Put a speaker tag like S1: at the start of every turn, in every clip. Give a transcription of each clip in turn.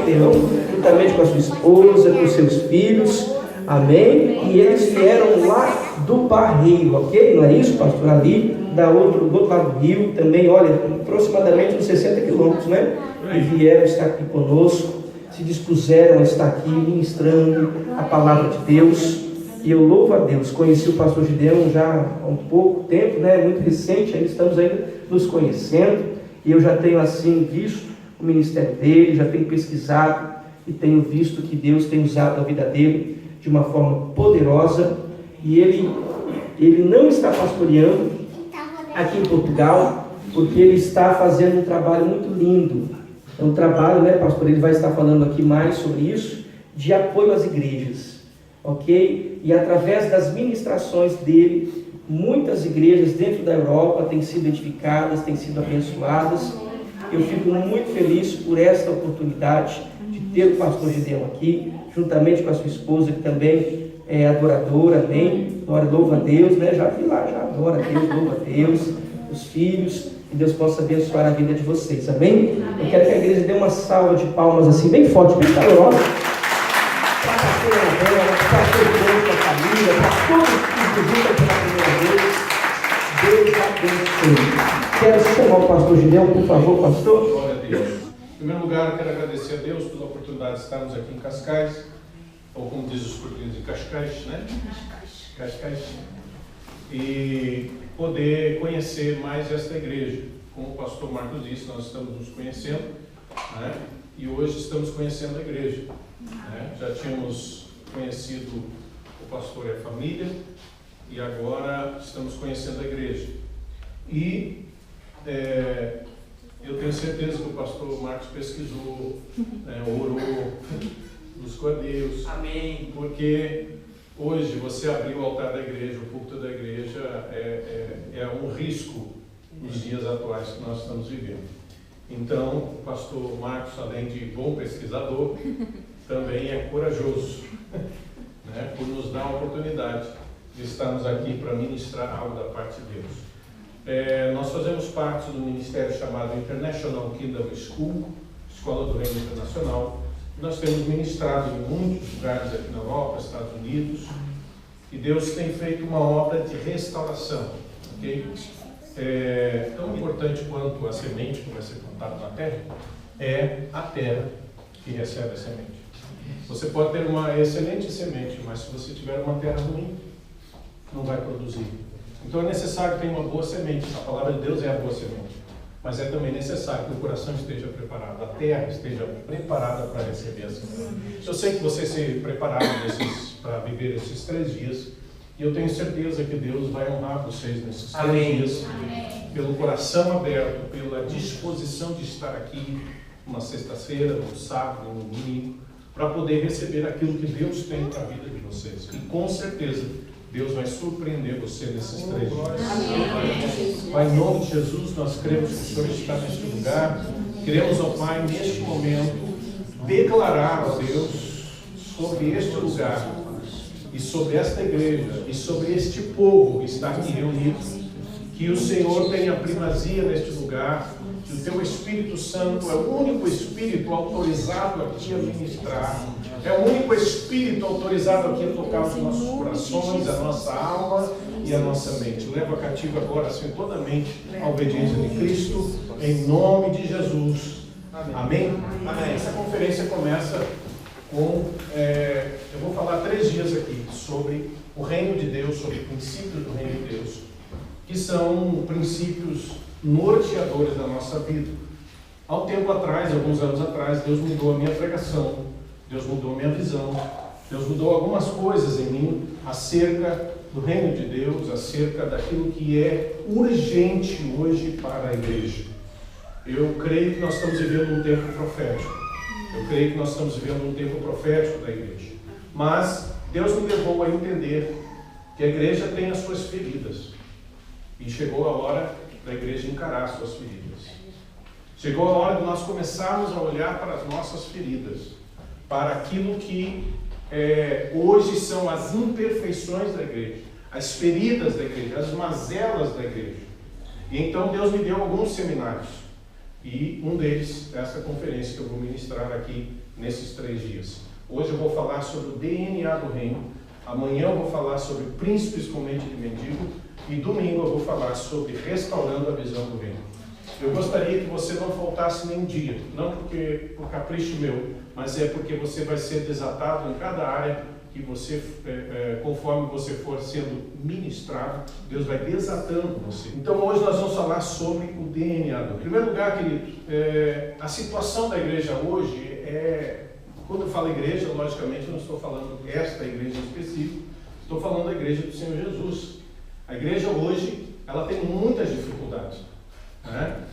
S1: Gideão, juntamente com a sua esposa, com os seus filhos, amém? E eles vieram lá do Barreiro, ok? Não é isso, pastor? Ali, do outro lado do rio, também, olha, aproximadamente uns 60 quilômetros, né? E vieram estar aqui conosco, se dispuseram a estar aqui ministrando a palavra de Deus. E eu louvo a Deus, conheci o pastor Gideão já há um pouco tempo, né? Muito recente, ainda estamos ainda nos conhecendo. E eu já tenho assim visto o ministério dele, já tenho pesquisado e tenho visto que Deus tem usado a vida dele de uma forma poderosa. E ele não está pastoreando aqui em Portugal, porque ele está fazendo um trabalho muito lindo. É um trabalho, né, pastor? Ele vai estar falando aqui mais sobre isso, de apoio às igrejas, ok? E através das ministrações dele, muitas igrejas dentro da Europa têm sido edificadas, têm sido abençoadas. Eu fico muito feliz por esta oportunidade de ter o pastor Gideão aqui, juntamente com a sua esposa, que também é adoradora, amém? Glória, louva a Deus, né? Já vi lá, já adora a Deus, louva a Deus, os filhos, que Deus possa abençoar a vida de vocês, amém? Eu quero que a igreja dê uma salva de palmas assim, bem forte, bem calorosa, para a pastora Anabela, para a Deus, para a família, para todos que visitam pela primeira vez. Deus abençoe. Quero chamar o pastor Gideão, por favor, pastor.
S2: Glória a Deus. Em primeiro lugar, eu quero agradecer a Deus pela oportunidade de estarmos aqui em Cascais, ou como diz os portugueses, em Cascais, né? Cascais. E poder conhecer mais esta igreja. Como o pastor Marcos disse, nós estamos nos conhecendo, né? E hoje estamos conhecendo a igreja, né? Já tínhamos conhecido o pastor e a família, e agora estamos conhecendo a igreja. E eu tenho certeza que o pastor Marcos pesquisou, orou, buscou a Deus.
S1: Amém.
S2: Porque hoje você abrir o altar da igreja, o púlpito da igreja, é um risco nos dias atuais que nós estamos vivendo. Então, o pastor Marcos, além de bom pesquisador, também é corajoso, né, por nos dar a oportunidade de estarmos aqui para ministrar algo da parte de Deus. Nós fazemos parte do ministério chamado International Kingdom School, Escola do Reino Internacional. Nós temos ministrado em muitos lugares aqui na Europa, Estados Unidos, e Deus tem feito uma obra de restauração, ok? Tão importante quanto a semente que vai ser plantada na terra, é a terra que recebe a semente. Você pode ter uma excelente semente, mas se você tiver uma terra ruim, não vai produzir. Então é necessário ter uma boa semente. A palavra de Deus é a boa semente. Mas é também necessário que o coração esteja preparado, a terra esteja preparada para receber a semente. Eu sei que vocês se prepararam para viver esses 3 dias, e eu tenho certeza que Deus vai honrar vocês nesses 3 dias, pelo coração aberto, pela disposição de estar aqui uma sexta-feira, um sábado, um domingo, para poder receber aquilo que Deus tem para a vida de vocês. E com certeza Deus vai surpreender você nesses 3 dias. Pai, em nome de Jesus, nós cremos que o Senhor está neste lugar. Queremos, ó Pai, neste momento, declarar, ó Deus, sobre este lugar, e sobre esta igreja, e sobre este povo que está aqui reunido, que o Senhor tenha primazia neste lugar, que o Teu Espírito Santo é o único Espírito autorizado aqui a ministrar, é o único Espírito autorizado aqui a tocar os nossos corações, a nossa alma e a nossa mente. Leva cativo agora, assim, toda a mente à obediência de Cristo, em nome de Jesus. Amém? Amém. Essa conferência começa com, eu vou falar 3 dias aqui sobre o reino de Deus, sobre princípios do reino de Deus, que são princípios norteadores da nossa vida. Há um tempo atrás, alguns anos atrás, Deus mudou a minha pregação, Deus mudou a minha visão, Deus mudou algumas coisas em mim acerca do reino de Deus, acerca daquilo que é urgente hoje para a igreja. Eu creio que nós estamos vivendo um tempo profético. Eu creio que nós estamos vivendo um tempo profético da igreja. Mas Deus me levou a entender que a igreja tem as suas feridas. E chegou a hora da igreja encarar as suas feridas. Chegou a hora de nós começarmos a olhar para as nossas feridas, para aquilo que hoje são as imperfeições da igreja, as feridas da igreja, as mazelas da igreja. E então Deus me deu alguns seminários. E um deles, essa conferência que eu vou ministrar aqui nesses 3 dias. Hoje eu vou falar sobre o DNA do reino, amanhã eu vou falar sobre príncipes com mente de mendigo e domingo eu vou falar sobre restaurando a visão do reino. Eu gostaria que você não faltasse nenhum dia, não porque por capricho meu, mas é porque você vai ser desatado em cada área que você, conforme você for sendo ministrado, Deus vai desatando você. Então hoje nós vamos falar sobre o DNA. Em primeiro lugar, querido, a situação da igreja hoje quando eu falo igreja, logicamente eu não estou falando esta igreja em específico, estou falando da igreja do Senhor Jesus. A igreja hoje, ela tem muitas dificuldades.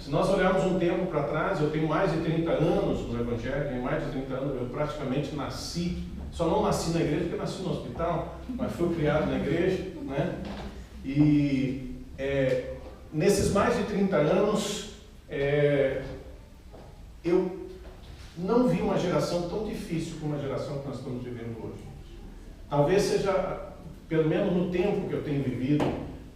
S2: Se nós olharmos um tempo para trás, eu tenho mais de 30 anos no Evangelho, tenho mais de 30 anos, eu praticamente nasci, só não nasci na igreja porque nasci no hospital, mas fui criado na igreja, E nesses mais de 30 anos, eu não vi uma geração tão difícil como a geração que nós estamos vivendo hoje. Talvez seja, pelo menos no tempo que eu tenho vivido,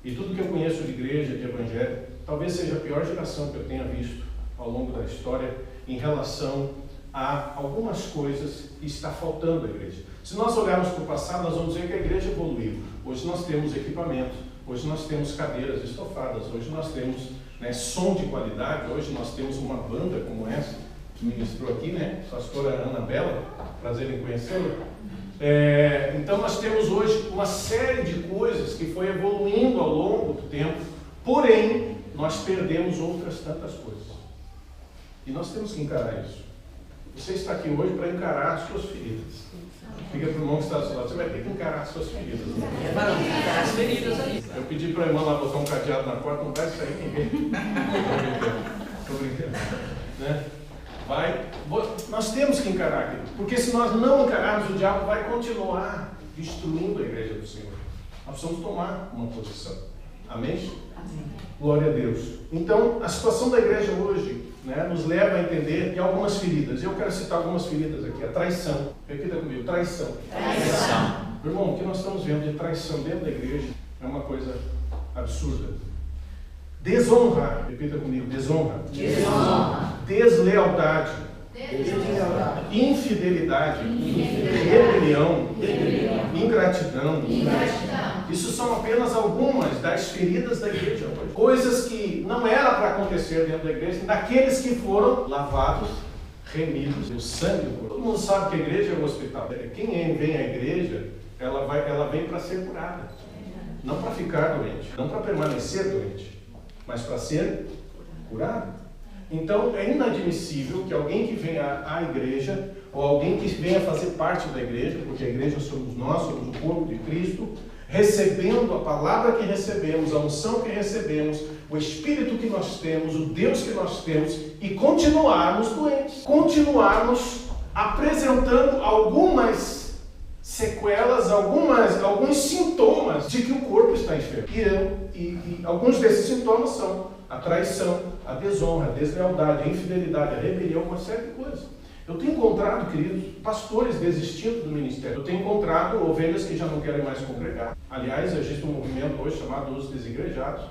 S2: e tudo que eu conheço de igreja, de evangelho, talvez seja a pior geração que eu tenha visto ao longo da história em relação a algumas coisas que está faltando à igreja. Se nós olharmos para o passado, nós vamos ver que a igreja evoluiu. Hoje nós temos equipamento, hoje nós temos cadeiras estofadas, hoje nós temos som de qualidade, hoje nós temos uma banda como essa, que ministrou aqui, pastora Ana Bela, prazer em conhecê-la. Então nós temos hoje uma série de coisas que foi evoluindo ao longo do tempo, porém nós perdemos outras tantas coisas. E nós temos que encarar isso. Você está aqui hoje para encarar as suas feridas. Fica para o irmão que está do seu lado, você vai ter que encarar as suas feridas.
S3: As feridas aí.
S2: Eu pedi para a irmã lá botar um cadeado na porta, não vai sair ninguém. Estou brincando. Nós temos que encarar aquilo, porque se nós não encararmos, o diabo vai continuar destruindo a igreja do Senhor. Nós precisamos tomar uma posição. Amém? Amém. Glória a Deus. Então, a situação da igreja hoje nos leva a entender que há algumas feridas. Eu quero citar algumas feridas aqui. A traição. Repita comigo, traição.
S3: Traição.
S2: Irmão, o que nós estamos vendo de traição dentro da igreja é uma coisa absurda. Desonra. Repita comigo, desonra.
S3: Desonra.
S2: Deslealdade. Infidelidade. Rebelião. Ingratidão. Isso são apenas algumas das feridas da igreja hoje. Coisas que não era para acontecer dentro da igreja, daqueles que foram lavados, remidos no sangue do corpo. Todo mundo sabe que a igreja é um hospital. Quem vem à igreja, ela vem para ser curada. Não para ficar doente, não para permanecer doente, mas para ser curado. Então é inadmissível que alguém que venha à igreja, ou alguém que venha fazer parte da igreja, porque a igreja somos nós, somos o corpo de Cristo, recebendo a palavra que recebemos, a unção que recebemos, o Espírito que nós temos, o Deus que nós temos, e continuarmos doentes, continuarmos apresentando algumas sequelas, alguns sintomas de que o corpo está enfermo. E alguns desses sintomas são a traição, a desonra, a deslealdade, a infidelidade, a rebelião, uma série de coisas. Eu tenho encontrado, queridos, pastores desistindo do ministério. Eu tenho encontrado ovelhas que já não querem mais congregar. Aliás, existe um movimento hoje chamado os desigrejados.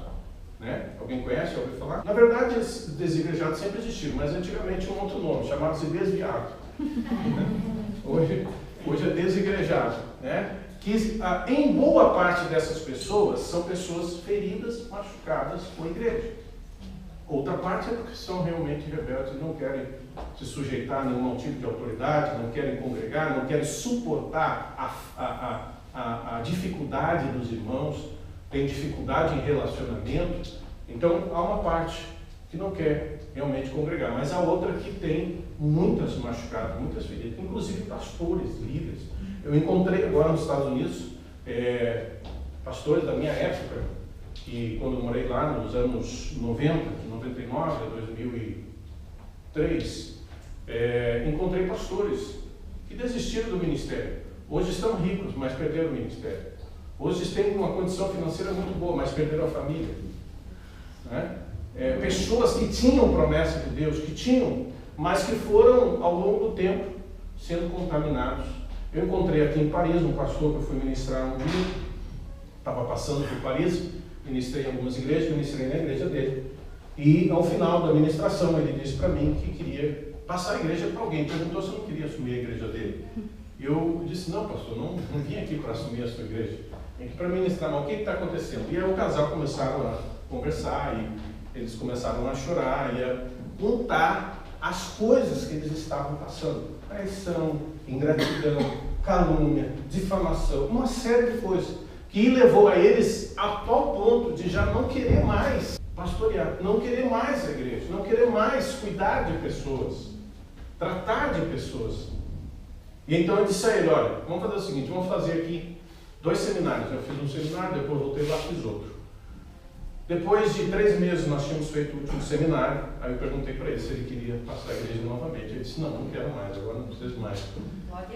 S2: Alguém conhece? Já ouviu falar? Na verdade, os desigrejados sempre existiram, mas antigamente tinha um outro nome, chamado-se desviado. Hoje é desigrejado. Que em boa parte dessas pessoas são pessoas feridas, machucadas com a igreja. Outra parte é porque são realmente rebeldes e não querem se sujeitar a nenhum tipo de autoridade, não querem congregar, não querem suportar a dificuldade dos irmãos, tem dificuldade em relacionamento. Então há uma parte que não quer realmente congregar, mas há outra que tem muitas machucadas, muitas feridas, inclusive pastores, líderes. Eu encontrei agora nos Estados Unidos pastores da minha época, que quando eu morei lá nos anos 90, de 99 a 2003, encontrei pastores que desistiram do ministério. Hoje estão ricos, mas perderam o ministério. Hoje têm uma condição financeira muito boa, mas perderam a família. Pessoas que tinham promessa de Deus, mas que foram, ao longo do tempo, sendo contaminados. Eu encontrei aqui em Paris um pastor que eu fui ministrar um dia, estava passando por Paris, ministrei em algumas igrejas, ministrei na igreja dele. E ao final da administração ele disse para mim que queria passar a igreja para alguém. Perguntou se eu não queria assumir a igreja dele. Eu disse, não pastor, não vim aqui para assumir a sua igreja. Vim aqui para ministrar, mas o que está acontecendo? E aí o casal começaram a conversar e eles começaram a chorar e a contar as coisas que eles estavam passando. Traição, ingratidão, calúnia, difamação, uma série de coisas que levou a eles a tal ponto de já não querer mais pastorear, não querer mais a igreja, não querer mais cuidar de pessoas, tratar de pessoas. E então eu disse a ele, olha, vamos fazer o seguinte, vamos fazer aqui 2 seminários. Eu fiz um seminário, depois voltei lá e fiz outro. Depois de 3 meses nós tínhamos feito o último seminário, aí eu perguntei para ele se ele queria passar a igreja novamente. Ele disse, não quero mais, agora não preciso mais.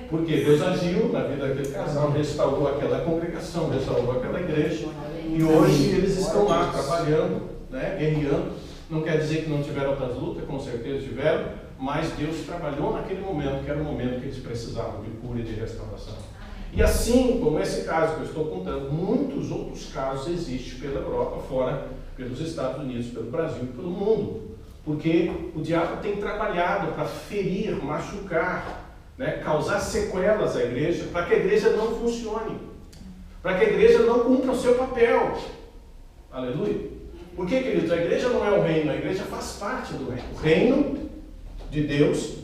S2: Porque Deus agiu na vida daquele casal, restaurou aquela congregação, restaurou aquela igreja, e hoje eles estão lá trabalhando, né, guerreando. Não quer dizer que não tiveram outras lutas, com certeza tiveram, mas Deus trabalhou naquele momento, que era o momento que eles precisavam de cura e de restauração. E assim como esse caso que eu estou contando, muitos outros casos existem pela Europa, fora, pelos Estados Unidos, pelo Brasil e pelo mundo. Porque o diabo tem trabalhado para ferir, machucar, né, causar sequelas à igreja, para que a igreja não funcione, para que a igreja não cumpra o seu papel. Aleluia. Por que, queridos? A igreja não é o reino, a igreja faz parte do reino. O reino de Deus,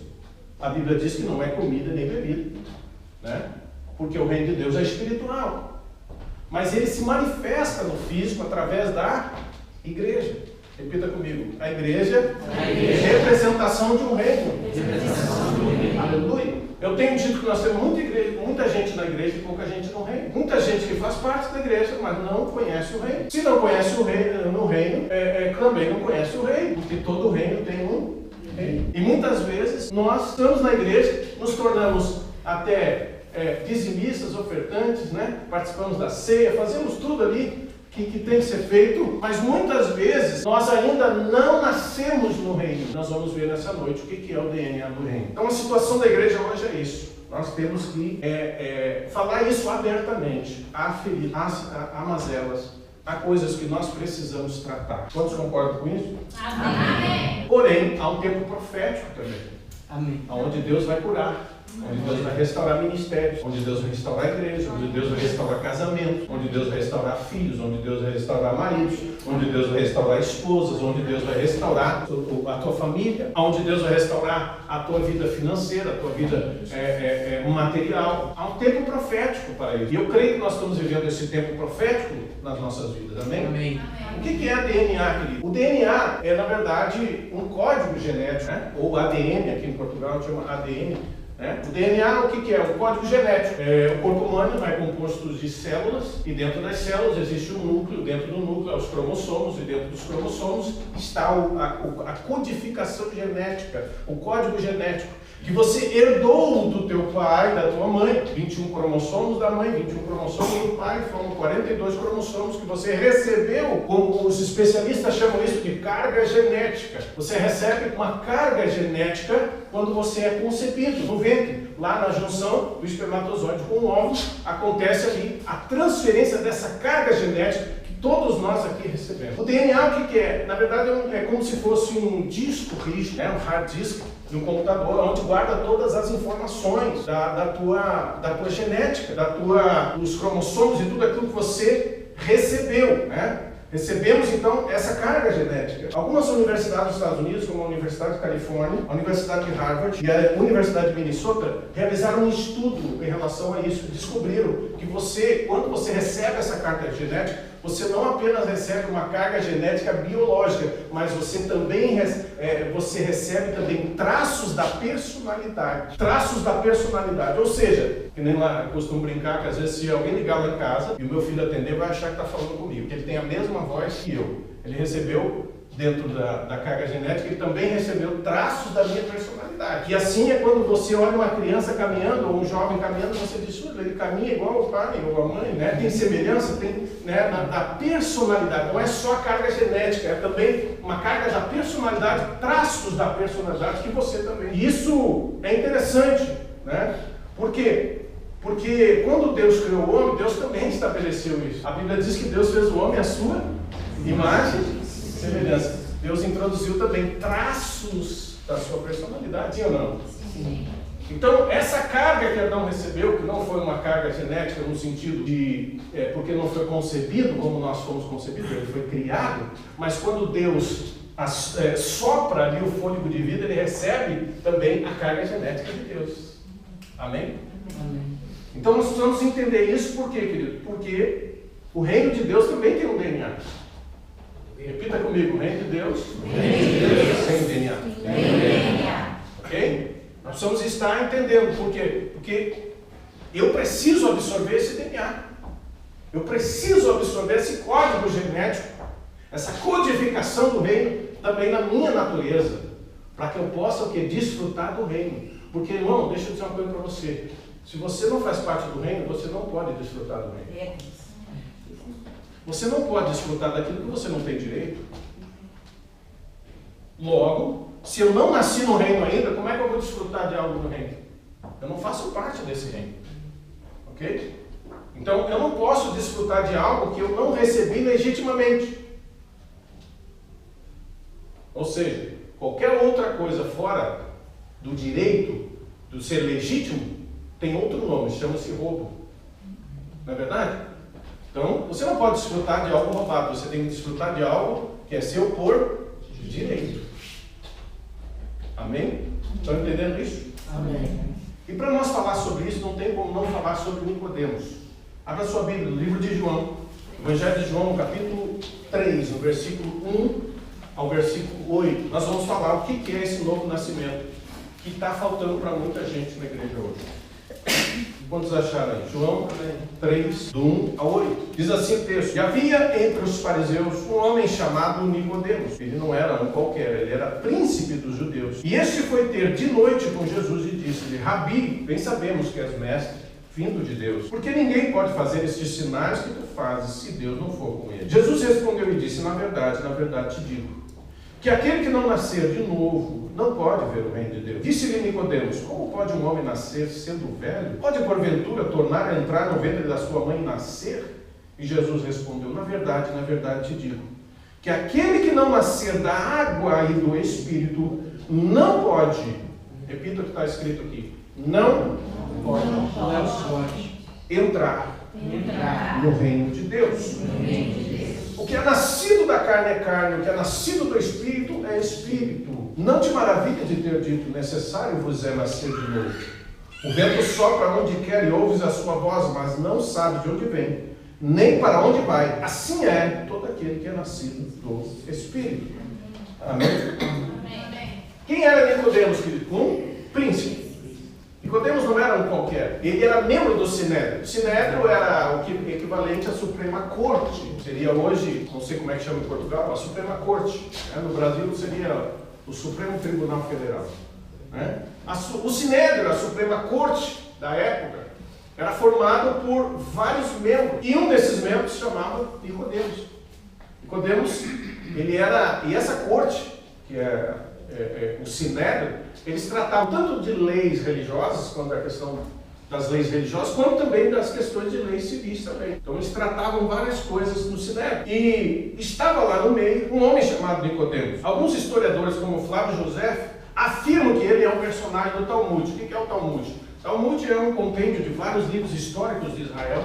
S2: a Bíblia diz que não é comida nem bebida, né? Porque o reino de Deus é espiritual. Mas ele se manifesta no físico através da igreja. Repita comigo. A igreja é representação de um reino. Aleluia. Eu tenho dito que nós temos muita gente na igreja e pouca gente no reino. Muita gente que faz parte da igreja, mas não conhece o reino. Se não conhece o reino, também não conhece o reino, porque todo reino tem um reino. E muitas vezes nós estamos na igreja, nos tornamos até dizimistas, ofertantes, né? Participamos da ceia, fazemos tudo ali que tem que ser feito, mas muitas vezes nós ainda não nascemos no reino. Nós vamos ver nessa noite o que é o DNA do reino. Então a situação da igreja hoje é isso. Nós temos que falar isso abertamente. Há mazelas, há coisas que nós precisamos tratar. Todos concordam com isso?
S3: Amém.
S2: Porém, há um tempo profético também.
S1: Amém.
S2: Onde Deus vai curar, onde Deus vai restaurar ministérios, onde Deus vai restaurar a igreja, onde Deus vai restaurar casamentos, onde Deus vai restaurar filhos, onde Deus vai restaurar maridos, onde Deus vai restaurar esposas, onde Deus vai restaurar a tua família, onde Deus vai restaurar a tua vida financeira, a tua vida material. Há um tempo profético para isso. E eu creio que nós estamos vivendo esse tempo profético nas nossas vidas. Amém?
S1: Amém.
S2: O que é DNA, querido? O DNA é, na verdade, um código genético, né? Ou ADN, aqui em Portugal chama ADN. O DNA, o que é? Um código genético. O corpo humano é composto de células, e dentro das células existe um núcleo, dentro do núcleo os cromossomos, e dentro dos cromossomos está a codificação genética, o código genético, que você herdou do teu pai, da tua mãe. 21 cromossomos da mãe, 21 cromossomos do pai, foram 42 cromossomos que você recebeu, como os especialistas chamam isso de carga genética. Você recebe uma carga genética quando você é concebido no ventre. Lá na junção do espermatozoide com o óvulo, acontece ali a transferência dessa carga genética que todos nós aqui recebemos. O DNA, o que é? Na verdade, é como se fosse um disco rígido, um hard disk de um computador, onde guarda todas as informações da tua genética, dos cromossomos e tudo aquilo que você recebeu, né? Recebemos, então, essa carga genética. Algumas universidades dos Estados Unidos, como a Universidade de Califórnia, a Universidade de Harvard e a Universidade de Minnesota, realizaram um estudo em relação a isso. Descobriram que quando você recebe essa carga genética, você não apenas recebe uma carga genética biológica, mas você também recebe também traços da personalidade. Traços da personalidade. Ou seja, que nem lá eu costumo brincar que às vezes se alguém ligar lá em casa e o meu filho atender, vai achar que está falando comigo, porque ele tem a mesma voz que eu. Ele recebeu dentro da carga genética, ele também recebeu traços da minha personalidade. E assim é quando você olha uma criança caminhando, ou um jovem caminhando, você diz, ele caminha igual o pai ou a mãe, né? Tem semelhança, tem, né, da personalidade. Não é só a carga genética, é também uma carga da personalidade, traços da personalidade que você também. E isso é interessante, né? Por quê? Porque quando Deus criou o homem, Deus também estabeleceu isso. A Bíblia diz que Deus fez o homem à sua imagem e semelhança. Deus introduziu também traços da sua personalidade, sim ou não?
S3: Sim.
S2: Então, essa carga que Adão recebeu, que não foi uma carga genética no sentido de, porque não foi concebido como nós fomos concebidos, ele foi criado, mas quando Deus sopra ali o fôlego de vida, ele recebe também a carga genética de Deus. Amém?
S3: Amém.
S2: Então, nós precisamos entender isso por quê, querido? Porque o reino de Deus também tem um DNA. Repita comigo, o reino de Deus tem um DNA. Ok? Nós precisamos estar entendendo por quê? Porque eu preciso absorver esse DNA. Eu preciso absorver esse código genético, essa codificação do reino também na minha natureza, para que eu possa o quê? Desfrutar do reino. Porque, irmão, deixa eu dizer uma coisa para você. Se você não faz parte do reino, você não pode desfrutar do reino. Você não pode desfrutar daquilo que você não tem direito. Logo, se eu não nasci no reino ainda, como é que eu vou desfrutar de algo no reino? Eu não faço parte desse reino. Ok? Então, eu não posso desfrutar de algo que eu não recebi legitimamente. Ou seja, qualquer outra coisa fora do direito, do ser legítimo, tem outro nome, chama-se roubo. Não é verdade? Então, você não pode desfrutar de algo roubado, você tem que desfrutar de algo que é seu por direito. Amém? Estão entendendo isso?
S3: Amém.
S2: E para nós falar sobre isso, não tem como não falar sobre Nicodemos. Abra sua Bíblia, no livro de João, Evangelho de João, no capítulo 3, no versículo 1 ao versículo 8. Nós vamos falar o que é esse novo nascimento que está faltando para muita gente na igreja hoje. Quantos acharam aí? João 3, do 1 ao 8. Diz assim o texto: E havia entre os fariseus um homem chamado Nicodemos. Ele não era um qualquer, ele era príncipe dos judeus. E este foi ter de noite com Jesus e disse-lhe: Rabi, bem sabemos que és mestre, vindo de Deus, porque ninguém pode fazer estes sinais que tu fazes se Deus não for com ele. Jesus respondeu e disse: na verdade te digo, que aquele que não nascer de novo não pode ver o reino de Deus. Disse-lhe Nicodemos: como pode um homem nascer sendo velho? Pode porventura tornar a entrar no ventre da sua mãe e nascer? E Jesus respondeu: na verdade te digo, que aquele que não nascer da água e do Espírito não pode, repita o que está escrito aqui, não pode entrar no reino de Deus. O que é nascido da carne é carne, o que é nascido do Espírito é Espírito. Não te maravilha de ter dito: necessário vos é nascer de novo. O vento sopra onde quer e ouves a sua voz, mas não sabe de onde vem, nem para onde vai. Assim é todo aquele que é nascido do Espírito. Amém? Quem era Nicodemos, querido? Um príncipe. Nicodemos não era um qualquer, ele era membro do Sinédrio. O Sinédrio era o equivalente à Suprema Corte. Seria hoje, não sei como é que chama em Portugal, a Suprema Corte. No Brasil seria o Supremo Tribunal Federal. O Sinédrio, a Suprema Corte da época, era formado por vários membros. E um desses membros se chamava Nicodemos. Nicodemos, ele era, e essa corte, que é o Sinédrio, eles tratavam tanto de leis religiosas, quanto a questão das leis religiosas, quanto também das questões de leis civis também. Então eles tratavam várias coisas no Sinédrio. E estava lá no meio um homem chamado Nicodemos. Alguns historiadores, como Flávio José, afirmam que ele é um personagem do Talmud. O que é o Talmud? O Talmud é um compêndio de vários livros históricos de Israel,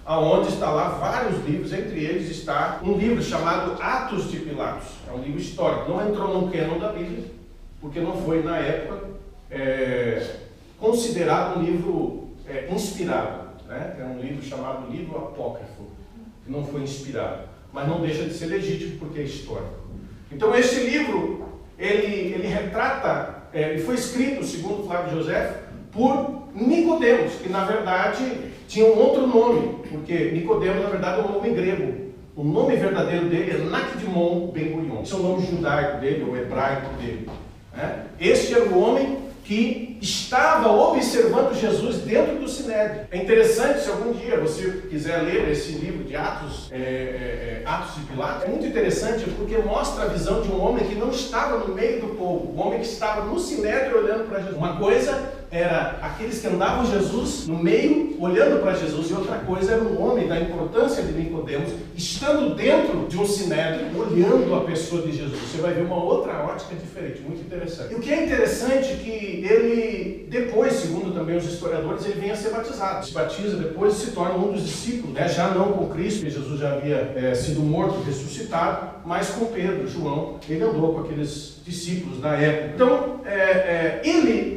S2: aonde está lá vários livros, entre eles está um livro chamado Atos de Pilatos. É um livro histórico, não entrou no cânon da Bíblia, porque não foi, na época, considerado um livro inspirado. É um livro chamado Livro Apócrifo, que não foi inspirado, mas não deixa de ser legítimo porque é histórico. Então esse livro, ele retrata, ele foi escrito, segundo Flávio José, por Nicodemos, que na verdade tinha um outro nome, porque Nicodemos na verdade é um nome grego. O nome verdadeiro dele é Nakdimon Ben Gurion. Esse é o nome judaico dele, ou hebraico dele. Este era o homem que estava observando Jesus dentro do Sinédrio. É interessante, se algum dia você quiser ler esse livro de Atos, Atos de Pilatos, é muito interessante porque mostra a visão de um homem que não estava no meio do povo, um homem que estava no Sinédrio olhando para Jesus. Uma coisa era aqueles que andavam Jesus no meio, olhando para Jesus, e outra coisa era um homem da importância de Nicodemos, estando dentro de um sinédrio, olhando a pessoa de Jesus. Você vai ver uma outra ótica diferente, muito interessante. E o que é interessante é que ele, depois, segundo também os historiadores, ele vem a ser batizado. Se batiza depois e se torna um dos discípulos, né? Já não com Cristo, porque Jesus já havia sido morto e ressuscitado, mas com Pedro, João, ele andou com aqueles discípulos da época. Então,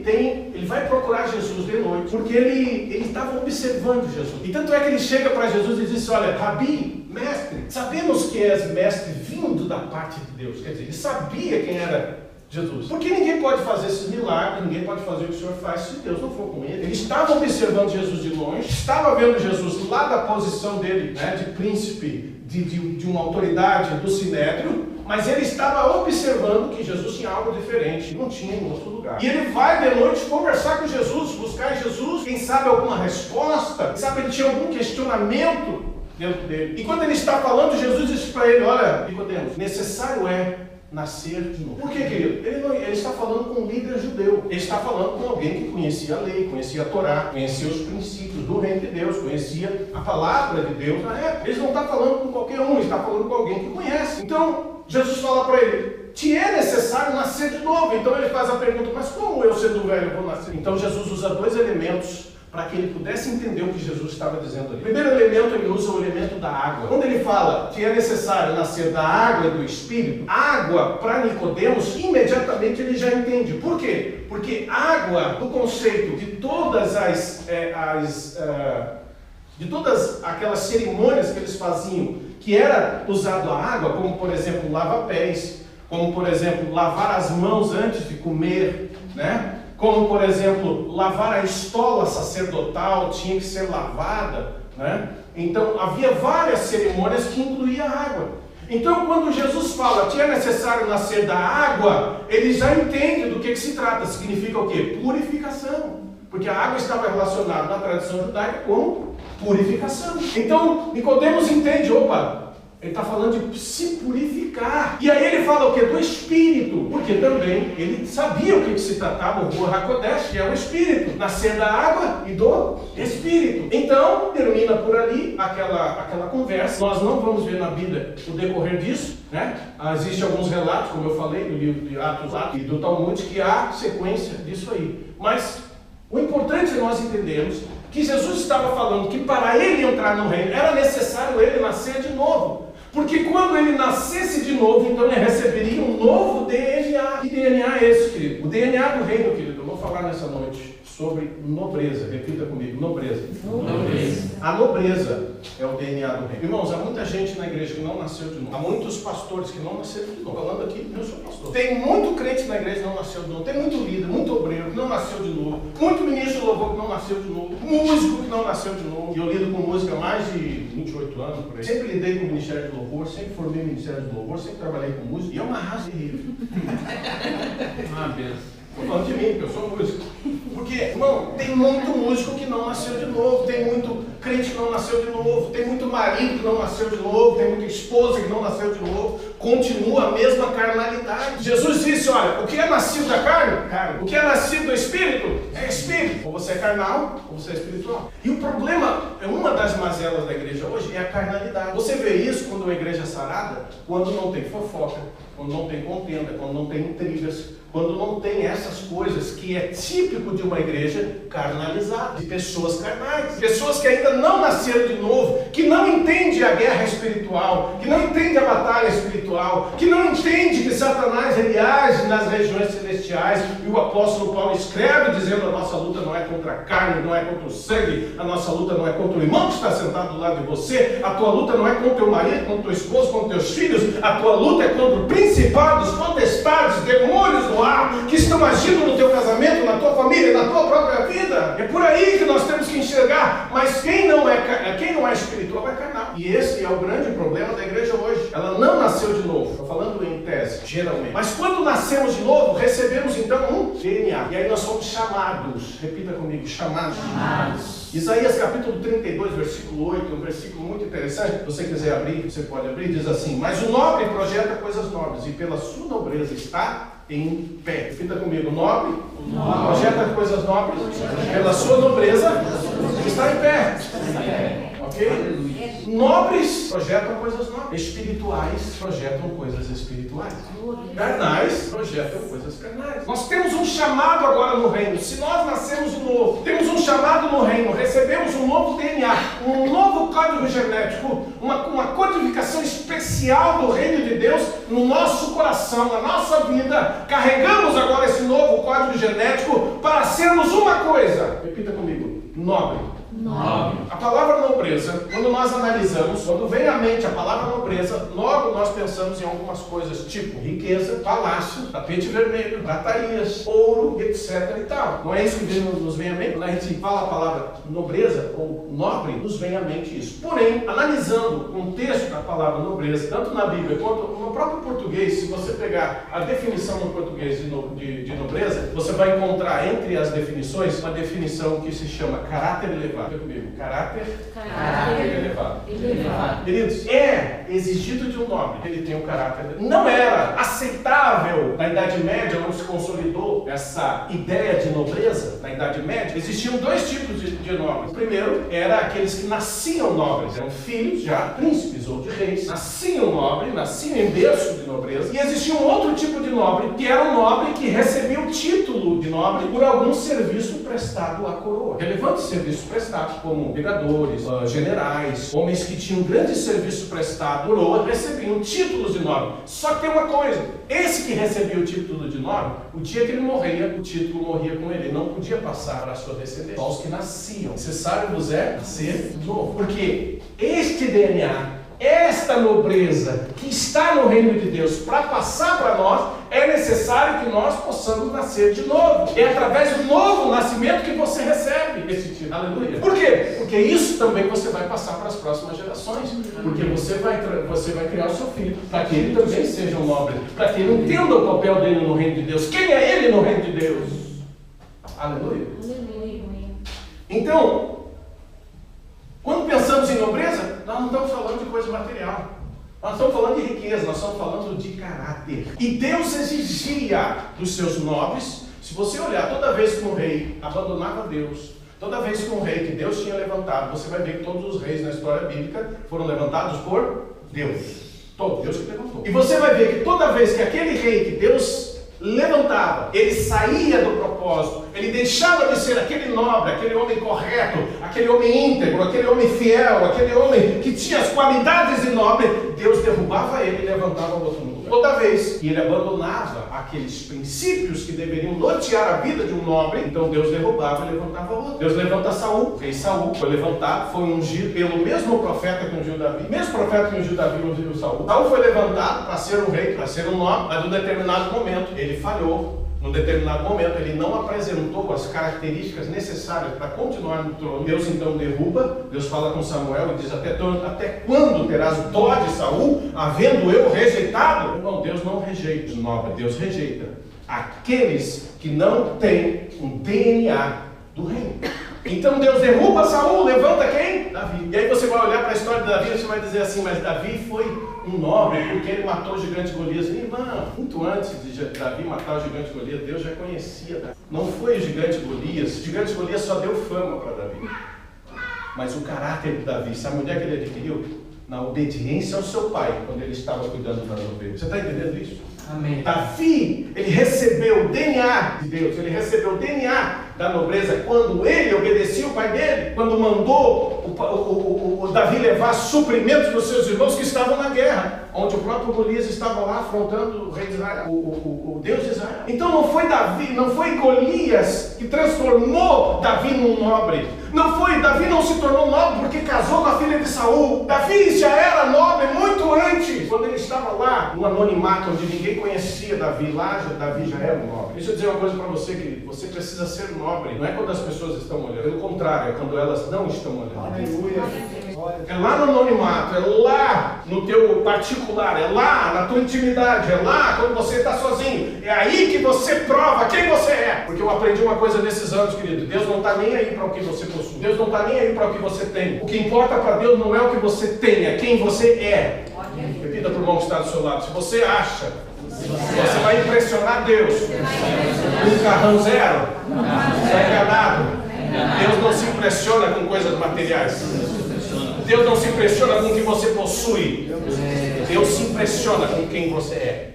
S2: ele vai procurar Jesus de noite, porque ele estava observando Jesus. E tanto é que ele chega para Jesus e diz: olha, Rabi, mestre, sabemos que és mestre vindo da parte de Deus. Quer dizer, ele sabia quem era Jesus. Porque ninguém pode fazer esses milagres, ninguém pode fazer o que o Senhor faz se Deus não for com ele. Ele estava observando Jesus de longe, estava vendo Jesus lá da posição dele, né, de príncipe, de uma autoridade do Sinédrio, mas ele estava observando que Jesus tinha algo diferente, não tinha em outro lugar. E ele vai de noite conversar com Jesus, buscar em Jesus, quem sabe alguma resposta, quem sabe ele tinha algum questionamento dentro dele. E quando ele está falando, Jesus diz para ele: olha, Nicodemos, necessário é nascer de novo. Por que, querido? Ele está falando com um líder judeu. Ele está falando com alguém que conhecia a lei, conhecia a Torá, conhecia os princípios do reino de Deus, conhecia a palavra de Deus na época. Ele não está falando com qualquer um, ele está falando com alguém que conhece. Então, Jesus fala para ele: te é necessário nascer de novo. Então ele faz a pergunta: mas como eu, sendo velho, vou nascer? Então Jesus usa dois elementos para que ele pudesse entender o que Jesus estava dizendo ali. O primeiro elemento, ele usa o elemento da água. Quando ele fala que é necessário nascer da água e do Espírito, água para Nicodemos, imediatamente ele já entende. Por quê? Porque água, no conceito de todas de todas aquelas cerimônias que eles faziam, que era usado a água, como por exemplo lavar pés, como por exemplo lavar as mãos antes de comer, né? Como, por exemplo, lavar a estola sacerdotal tinha que ser lavada, né? Então, havia várias cerimônias que incluíam água. Então, quando Jesus fala que é necessário nascer da água, ele já entende do que se trata. Significa o quê? Purificação. Porque a água estava relacionada na tradição judaica com purificação. Então, Nicodemos entende: opa, ele está falando de se purificar. E aí ele fala o quê? Do Espírito. Porque também ele sabia o que se tratava, o Ruach HaKodesh, que é o Espírito. Nascer da água e do Espírito. Então, termina por ali aquela conversa. Nós não vamos ver na Bíblia o decorrer disso, né? Existem alguns relatos, como eu falei, no livro de Atos e do Talmud, que há sequência disso aí. Mas o importante é nós entendermos que Jesus estava falando que para ele entrar no reino era necessário ele nascer de novo. Porque quando ele nascesse de novo, então ele receberia um novo DNA. Que DNA é esse, querido? O DNA do reino, querido. Eu vou falar nessa noite sobre nobreza. Repita comigo: nobreza.
S3: Nobreza.
S2: A nobreza é o DNA do reino. Irmãos, há muita gente na igreja que não nasceu de novo. Há muitos pastores que não nasceram de novo. Falando aqui, eu sou pastor. Tem muito crente na igreja que não nasceu de novo. Tem muito líder, muito obreiro que não nasceu de novo. Muito ministro de louvor que não nasceu de novo. Músico que não nasceu de novo. E eu lido com música há mais de 28 anos por aí. Sempre lidei com o ministério de louvor, sempre formei ministério de louvor, sempre trabalhei com música. E é uma raça terrível.
S3: Uma benção.
S2: Estou falando de mim, porque eu sou músico. Porque, irmão, tem muito músico que não nasceu de novo, tem muito crente que não nasceu de novo, tem muito marido que não nasceu de novo, tem muita esposa que não nasceu de novo, continua a mesma carnalidade. Jesus disse: olha, o que é nascido da carne? Carne. O que é nascido do Espírito? É Espírito. Ou você é carnal, ou você é espiritual. E o problema, uma das mazelas da igreja hoje é a carnalidade. Você vê isso quando a igreja é sarada, quando não tem fofoca, quando não tem contenda, quando não tem intrigas, quando não tem essas coisas que é típico de uma igreja carnalizada, de pessoas carnais, pessoas que ainda não nasceram de novo, que não entendem a guerra espiritual, que não entendem a batalha espiritual, que não entendem que Satanás ele age nas regiões celestiais, e o apóstolo Paulo escreve dizendo: a nossa luta não é contra a carne, não é contra o sangue, a nossa luta não é contra o irmão que está sentado do lado de você, a tua luta não é contra o teu marido, contra o teu esposo, contra os teus filhos, a tua luta é contra o principados, potestades, demônios do ar, que estão agindo no teu casamento, na tua família, na tua própria vida. É por aí que nós temos que enxergar. Mas quem não é espiritual é carnal. E esse é o grande problema da igreja hoje. Ela não nasceu de novo. Estou falando em tese, geralmente. Mas quando nascemos de novo, recebemos então um DNA. E aí nós somos chamados. Repita comigo, chamados. Isaías capítulo 32, versículo 8, um versículo muito interessante. Se você quiser abrir, você pode abrir. Diz assim: mas o nobre projeta coisas nobres, e pela sua nobreza está em pé. Repita comigo, o nobre projeta coisas nobres, pela sua nobreza está em pé. Ok? Nobres projetam coisas nobres. Espirituais projetam coisas espirituais. Carnais projetam coisas carnais. Nós temos um chamado agora no reino. Se nós nascemos de novo, temos um chamado no reino, recebemos um novo DNA, um novo código genético, uma codificação especial do reino de Deus no nosso coração, na nossa vida. Carregamos agora esse novo código genético para sermos uma coisa. Repita comigo, nobre. A palavra nobreza, quando nós analisamos, quando vem à mente a palavra nobreza, logo nós pensamos em algumas coisas tipo riqueza, palácio, tapete vermelho, pratarias, ouro, etc. e tal. Não é isso que nos vem à mente? Quando a gente fala a palavra nobreza ou nobre, nos vem à mente isso. Porém, analisando o contexto da palavra nobreza, tanto na Bíblia quanto no próprio português, se você pegar a definição no português de nobreza, você vai encontrar entre as definições uma definição que se chama caráter elevado. Comigo, caráter elevado. Queridos, é exigido de um nobre que ele tenha um caráter. Não era aceitável na Idade Média, onde se consolidou essa ideia de nobreza. Na Idade Média existiam dois tipos de nobres. O primeiro era aqueles que nasciam nobres, eram filhos já príncipes ou de reis, nasciam nobres, nasciam em berço de nobreza. E existia um outro tipo de nobre, que era um nobre que recebia o título de nobre por algum serviço prestado à coroa. Relevante serviço prestado, como vereadores, generais, homens que tinham grande serviço prestado por coroa, recebiam títulos de nobre. Só que tem uma coisa: esse que recebia o título de nobre, o dia que ele morria, o título morria com ele. Ele não podia passar para a sua descendência. Só os que nasciam. Necessário-vos é nascer de novo. Porque este DNA, esta nobreza que está no reino de Deus, para passar para nós, é necessário que nós possamos nascer de novo. É através do novo nascimento que você recebe esse título. Aleluia. Por quê? Porque isso também você vai passar para as próximas gerações. Porque você vai criar o seu filho, para que ele também seja um nobre, para que ele entenda o papel dele no reino de Deus. Quem é ele no reino de Deus? Aleluia. Então, quando pensamos em nobreza, nós não estamos falando de coisa material. Nós estamos falando de riqueza, nós estamos falando de caráter. E Deus exigia dos seus nobres, se você olhar, toda vez que um rei abandonava Deus, toda vez que um rei que Deus tinha levantado, você vai ver que todos os reis na história bíblica foram levantados por Deus. Todo Deus que levantou. E você vai ver que toda vez que aquele rei que Deus levantava, ele saía do propósito, ele deixava de ser aquele nobre, aquele homem correto, aquele homem íntegro, aquele homem fiel, aquele homem que tinha as qualidades de nobre, Deus derrubava ele e levantava outro mundo. Toda vez que ele abandonava aqueles princípios que deveriam nortear a vida de um nobre, então Deus derrubava e levantava outro. Deus levanta Saul. O rei Saul foi levantado, foi ungido pelo mesmo profeta que ungiu Davi. O mesmo profeta que ungiu Davi ungiu Saul. Saul foi levantado para ser um rei, para ser um nobre, mas num determinado momento ele falhou. Num determinado momento ele não apresentou as características necessárias para continuar no trono. Deus então derruba. Deus fala com Samuel e diz: até quando terás dó de Saul, havendo eu rejeitado? Irmão, Deus não rejeita o nobre, Deus rejeita aqueles que não têm um DNA do reino. Então Deus derruba Saul, levanta quem? Davi. E aí você vai olhar para a história de Davi e você vai dizer assim: mas Davi foi um nobre porque ele matou o gigante Golias. Irmão, muito antes de Davi matar o gigante Golias, Deus já conhecia Davi. Não foi o gigante Golias. O gigante Golias só deu fama para Davi. Mas o caráter de Davi, sabe onde é que ele adquiriu? Na obediência ao seu pai, quando ele estava cuidando das ovelhas. Você está entendendo isso?
S1: Amém.
S2: Davi, ele recebeu o DNA de Deus, ele recebeu o DNA da nobreza quando ele obedecia o pai dele, quando mandou o Davi levar suprimentos para os seus irmãos que estavam na guerra, onde o próprio Golias estava lá afrontando o rei de Israel, o Deus de Israel. Então não foi Davi, não foi Golias que transformou Davi num nobre. Davi não se tornou nobre porque casou com a filha de Saul. Davi já era nobre muito antes, quando ele estava lá no anonimato, onde ninguém conhecia Davi. Lá Davi já era um nobre. Deixa eu dizer uma coisa para você, querido: você precisa ser nobre. Não é quando as pessoas estão olhando, pelo contrário, é quando elas não estão olhando. Aleluia. É lá no anonimato, é lá no teu particular, é lá na tua intimidade, é lá quando você está sozinho. É aí que você prova quem você é. Porque eu aprendi uma coisa nesses anos, querido. Deus não está nem aí para o que você possui. Deus não está nem aí para o que você tem. O que importa para Deus não é o que você tem, é quem você é. Repita para o irmão que está do seu lado. Se você acha que você vai impressionar Deus com um carrão zero, você é enganado. Deus não se impressiona com coisas materiais. Deus não se impressiona com o que você possui. Deus se impressiona com quem você é.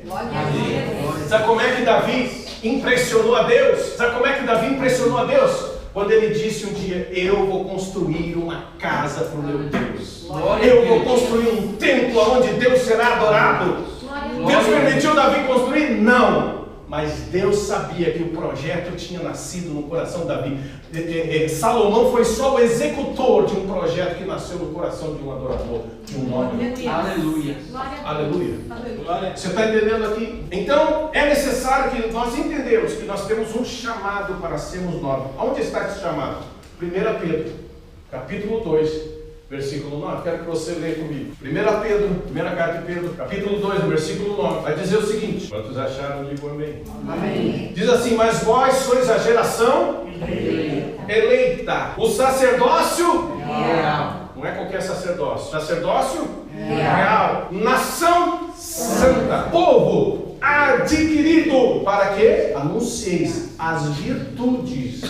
S2: Sabe como é que Davi impressionou a Deus? Sabe como é que Davi impressionou a Deus? Quando ele disse um dia: eu vou construir uma casa para o meu Deus. Eu vou construir um templo onde Deus será adorado. Deus permitiu Davi construir? Não. Mas Deus sabia que o projeto tinha nascido no coração de Davi. Salomão foi só o executor de um projeto que nasceu no coração de um adorador, de um homem.
S3: Aleluia.
S2: Aleluia. Você está entendendo aqui? Então, é necessário que nós entendamos que nós temos um chamado para sermos novos. Onde está esse chamado? 1 Pedro, capítulo 2. Versículo 9, quero que você leia comigo. 1 Pedro, primeira carta de Pedro, capítulo 2, versículo 9, vai dizer o seguinte: quantos acharam, digam amém.
S3: Amém.
S2: Diz assim: mas vós sois a geração eleita, o sacerdócio
S3: Real.
S2: Não é qualquer sacerdócio, sacerdócio real, nação santa, povo adquirido, para que anuncieis as virtudes.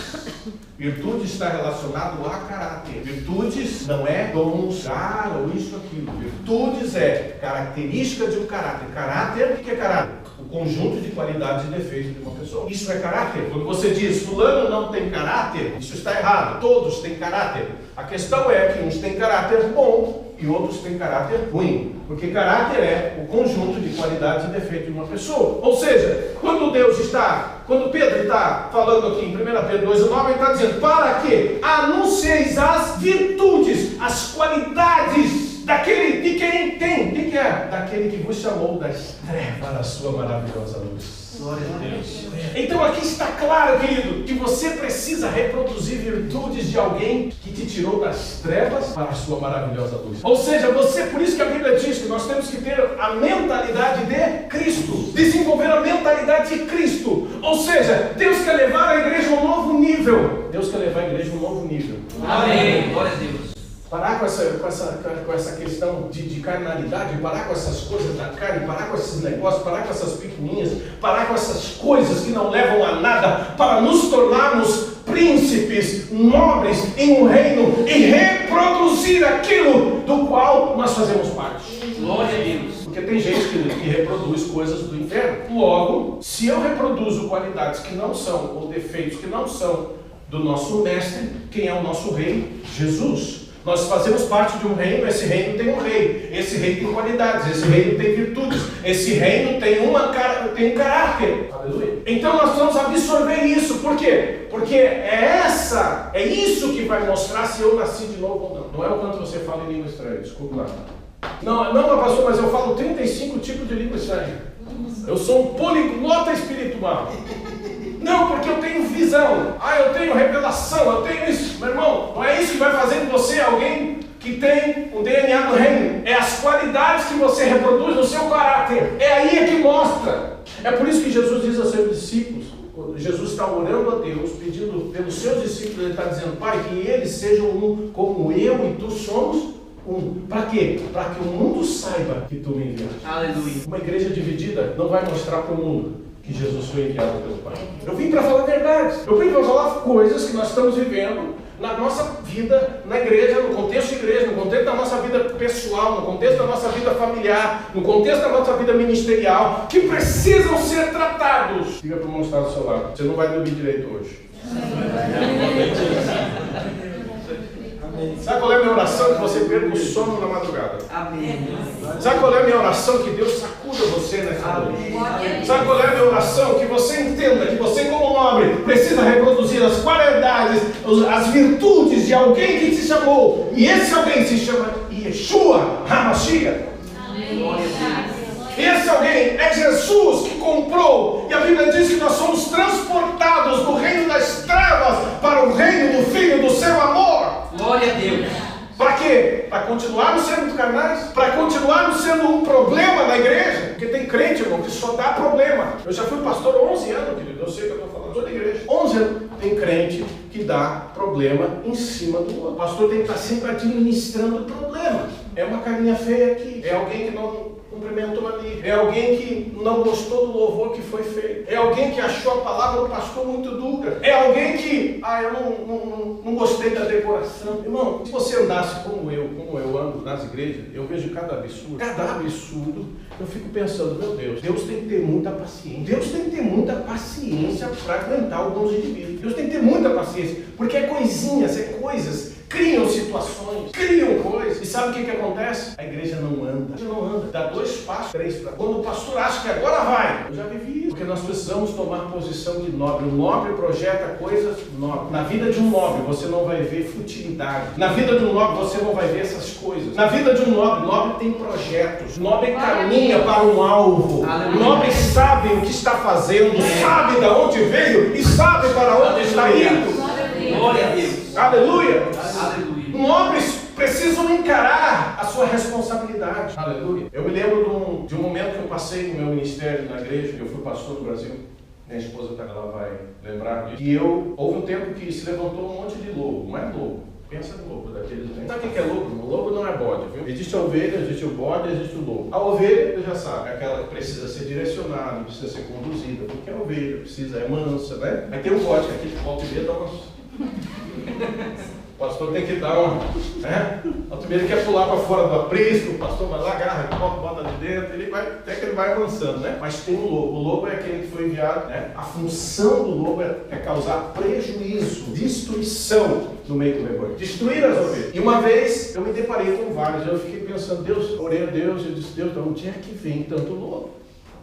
S2: Virtude está relacionado a caráter. Virtudes não é dons, ou isso, aquilo. Virtudes é característica de um caráter. Caráter, o que é caráter? O conjunto de qualidades e defeitos de uma pessoa. Isso é caráter. Quando você diz fulano não tem caráter, isso está errado. Todos têm caráter. A questão é que uns têm caráter bom e outros têm caráter ruim. Porque caráter é o conjunto de qualidades e defeitos de uma pessoa. Ou seja, quando Pedro está falando aqui em 1 Pedro 2,9, ele está dizendo: para que anuncieis as virtudes, as qualidades daquele de quem tem. O que é? Daquele que vos chamou das trevas para a sua maravilhosa luz.
S3: Glória a Deus.
S2: Então aqui está claro, querido, que você precisa reproduzir virtudes de alguém que te tirou das trevas para a sua maravilhosa luz. Ou seja, por isso que a Bíblia diz que nós temos que ter a mentalidade de Cristo, desenvolver a mentalidade de Cristo. Ou seja, Deus quer levar a igreja a um novo nível. Deus quer levar a igreja a um novo nível.
S3: Amém. Glória a Deus.
S2: Parar com essa questão de carnalidade, parar com essas coisas da carne, parar com esses negócios, parar com essas picuinhas, parar com essas coisas que não levam a nada, para nos tornarmos príncipes, nobres em um reino e reproduzir aquilo do qual nós fazemos parte.
S3: Glória a Deus.
S2: Porque tem gente que reproduz coisas do inferno. Logo, se eu reproduzo qualidades que não são, ou defeitos que não são do nosso mestre, quem é o nosso rei? Jesus. Nós fazemos parte de um reino, esse reino tem um rei, esse rei tem qualidades, esse reino tem virtudes, esse reino tem um caráter. Aleluia. Então nós vamos absorver isso. Por quê? Porque é isso que vai mostrar se eu nasci de novo ou não. Não é o quanto você fala em língua estranha, desculpa lá. Não, pastor, mas eu falo 35 tipos de língua estranha. Eu sou um poliglota espiritual. Não, porque eu tenho visão. Eu tenho revelação, eu tenho isso. Meu irmão, não é isso que vai fazer de você alguém que tem o DNA do reino. É as qualidades que você reproduz no seu caráter. É aí que mostra. É por isso que Jesus diz aos seus discípulos, quando Jesus está orando a Deus, pedindo pelos seus discípulos, ele está dizendo: Pai, que eles sejam um, como eu e tu somos um. Para quê? Para que o mundo saiba que tu me enviaste.
S3: Aleluia.
S2: Uma igreja dividida não vai mostrar para o mundo que Jesus foi enviado pelo Pai. Eu vim para falar verdades. Eu vim para falar coisas que nós estamos vivendo na nossa vida, na igreja, no contexto de igreja, no contexto da nossa vida pessoal, no contexto da nossa vida familiar, no contexto da nossa vida ministerial, que precisam ser tratados. Diga para o irmão que está do seu lado: você não vai dormir direito hoje. Sabe qual é a minha oração? Que você perca o sono na madrugada.
S3: Amém.
S2: Sabe qual é a minha oração? Que Deus sacuda você nessa noite. Sabe qual é a minha oração? Que você entenda que você, como nobre, precisa reproduzir as qualidades, as virtudes de alguém que te chamou. E esse alguém se chama Yeshua HaMashiach. Esse alguém é Jesus que comprou. E a Bíblia diz que nós somos transportados do reino das trevas para o reino do Filho do seu amor.
S3: Glória a Deus.
S2: Para quê? Para quando só dá problema. Eu já fui pastor há 11 anos, querido, eu sei que eu estou falando, sou da igreja. 11 anos. Tem crente que dá problema em cima do outro. O pastor tem que estar sempre administrando o problema. É uma carinha feia aqui, é alguém que não cumprimentou ali, é alguém que não gostou do louvor que foi feito, é alguém que achou a palavra do pastor muito dura, é alguém que, eu não gostei da decoração. Irmão, se você andasse como eu ando nas igrejas, eu vejo cada absurdo, eu fico pensando, meu Deus tem que ter muita paciência, Deus tem que ter muita paciência para aguentar alguns indivíduos, Deus tem que ter muita paciência, porque é coisas, criam situações, criam coisas. E sabe o que acontece? A igreja não anda. Dá 2 passos, 3 para. Quando o pastor acha que agora vai, eu já vivi isso. Porque nós precisamos tomar posição de nobre. O nobre projeta coisas nobres. Na vida de um nobre você não vai ver futilidade. Na vida de um nobre você não vai ver essas coisas. Na vida de um nobre tem projetos. O nobre caminha para um alvo. O nobre sabe o que está fazendo, sabe de onde veio e sabe para onde está indo.
S3: Glória a Deus.
S2: Aleluia.
S3: Aleluia.
S2: Nobres precisam encarar a sua responsabilidade. Aleluia. Eu me lembro de um momento que eu passei no meu ministério na igreja. Eu fui pastor no Brasil. Minha esposa ela vai lembrar disso. E houve um tempo que se levantou um monte de lobo. Não é lobo. Pensa no lobo daqueles. Sabe o que é lobo? O lobo não é bode, viu? Existe a ovelha, existe o bode, existe o lobo. A ovelha, você já sabe, é aquela que precisa ser direcionada, precisa ser conduzida. Porque a ovelha precisa, é mansa, né? Aí tem o bode, que aqui de volta e meia dá umas... O pastor tem que dar uma, né? Ele quer pular para fora do aprisco, o pastor vai lá, agarra, bota de dentro, até que ele vai avançando, né? Mas tem o lobo. O lobo é aquele que foi enviado, né? A função do lobo é causar prejuízo, destruição no meio do rebanho, destruir as ovelhas. E uma vez eu me deparei com vários, eu fiquei pensando, Deus, orei a Deus, eu disse, Deus, de onde é que vem tanto lobo?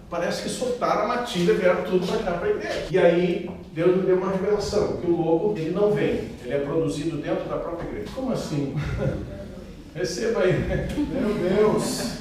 S2: Parece que soltaram a matilha e vieram tudo para cá para a igreja. E aí, Deus me deu uma revelação, que o lobo, ele não vem, ele é produzido dentro da própria igreja. Como assim? Receba aí. Meu Deus.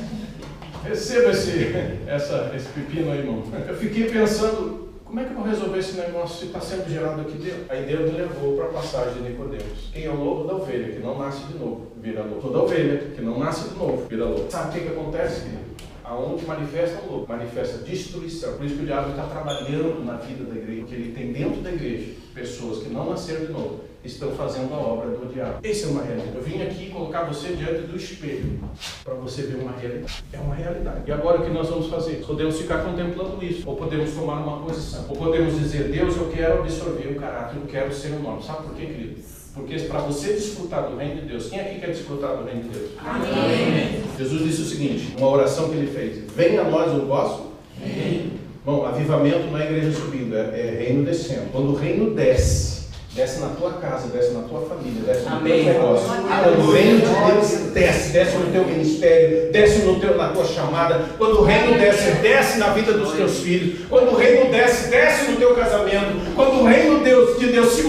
S2: Receba esse pepino aí, irmão. Eu fiquei pensando, como é que eu vou resolver esse negócio se está sendo gerado aqui dentro? Aí Deus me levou para a passagem de Nicodemos. Quem é o lobo da ovelha, que não nasce de novo, vira lobo. Toda ovelha que não nasce de novo, vira lobo. Sabe o que acontece, querido? Aonde manifesta o lobo, manifesta destruição. Por isso que o diabo está trabalhando na vida da igreja, porque ele tem dentro da igreja pessoas que não nasceram de novo, estão fazendo a obra do diabo. Essa é uma realidade. Eu vim aqui colocar você diante do espelho, para você ver uma realidade. É uma realidade. E agora o que nós vamos fazer? Podemos ficar contemplando isso, ou podemos tomar uma posição, ou podemos dizer, Deus, eu quero absorver o caráter, eu quero ser um nome. Sabe por quê, querido? Porque para você desfrutar do reino de Deus, quem aqui quer desfrutar do reino de Deus? Amém. Jesus disse o seguinte, uma oração que ele fez, venha a nós o vosso reino. Bom, avivamento não é igreja subindo, é reino descendo. Quando o reino desce na tua casa, desce na tua família, desce no teu negócio. Quando o reino de Deus desce no teu ministério, desce na tua chamada. Quando o reino desce na vida dos teus filhos. Quando o reino desce no teu casamento. Quando o reino de Deus se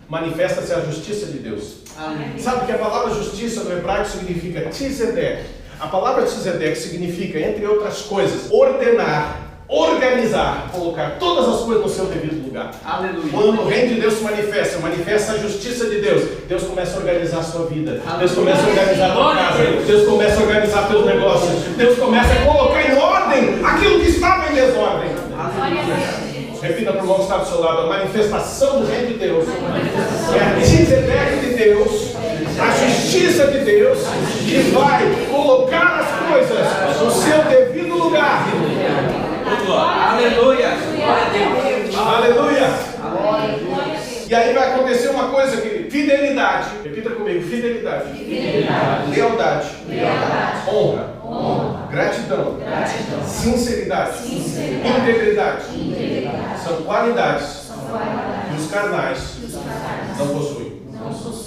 S2: manifesta-se a justiça de Deus. Amém. Sabe que a palavra justiça no hebraico significa tzedek. A palavra tzedek significa, entre outras coisas, ordenar, organizar, colocar todas as coisas no seu devido lugar. Aleluia. Quando o reino de Deus se manifesta a justiça de Deus, Deus começa a organizar a sua vida. Aleluia. Deus começa a organizar a tua casa. Deus começa a organizar teus negócios. Deus começa a colocar em ordem aquilo que estava em desordem. Aleluia. Repita para o irmão que está do seu lado, a manifestação do reino de Deus é a tzedek de Deus, a justiça de Deus, que vai colocar as coisas no seu devido lugar.
S3: Aleluia!
S2: Aleluia! E aí vai acontecer uma coisa, querido, fidelidade. Repita comigo, fidelidade. Lealdade. Honra. Gratidão. Sinceridade. Integridade. São qualidades que os carnais não possuem.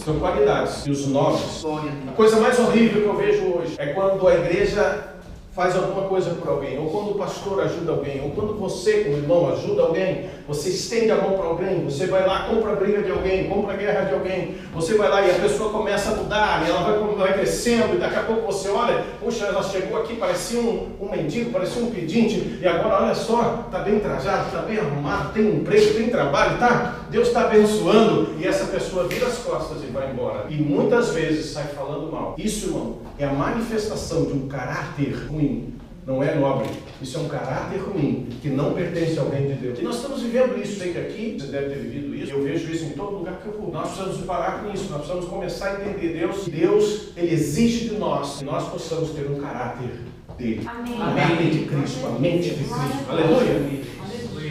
S2: São qualidades que os nobres. A coisa mais horrível que eu vejo hoje é quando a igreja faz alguma coisa por alguém, ou quando o pastor ajuda alguém, ou quando você, como irmão, ajuda alguém, você estende a mão para alguém, você vai lá, compra a briga de alguém, compra a guerra de alguém, você vai lá e a pessoa começa a mudar, e ela vai crescendo, e daqui a pouco você olha, puxa, ela chegou aqui, parecia um mendigo, parecia um pedinte, e agora olha só, está bem trajado, está bem arrumado, tem emprego, tem trabalho, tá? Deus está abençoando, e essa pessoa vira as costas e vai embora, e muitas vezes sai falando mal. Isso, irmão, é a manifestação de um caráter ruim. não é nobre. Isso é um caráter ruim, que não pertence ao reino de Deus. E nós estamos vivendo isso. Sei que aqui, você deve ter vivido isso, eu vejo isso em todo lugar que eu vou. Nós precisamos parar com isso, nós precisamos começar a entender Deus. Deus, Ele exige de nós que nós possamos ter um caráter dele.
S4: Amém.
S2: A mente de Cristo, a mente de Cristo. Aleluia.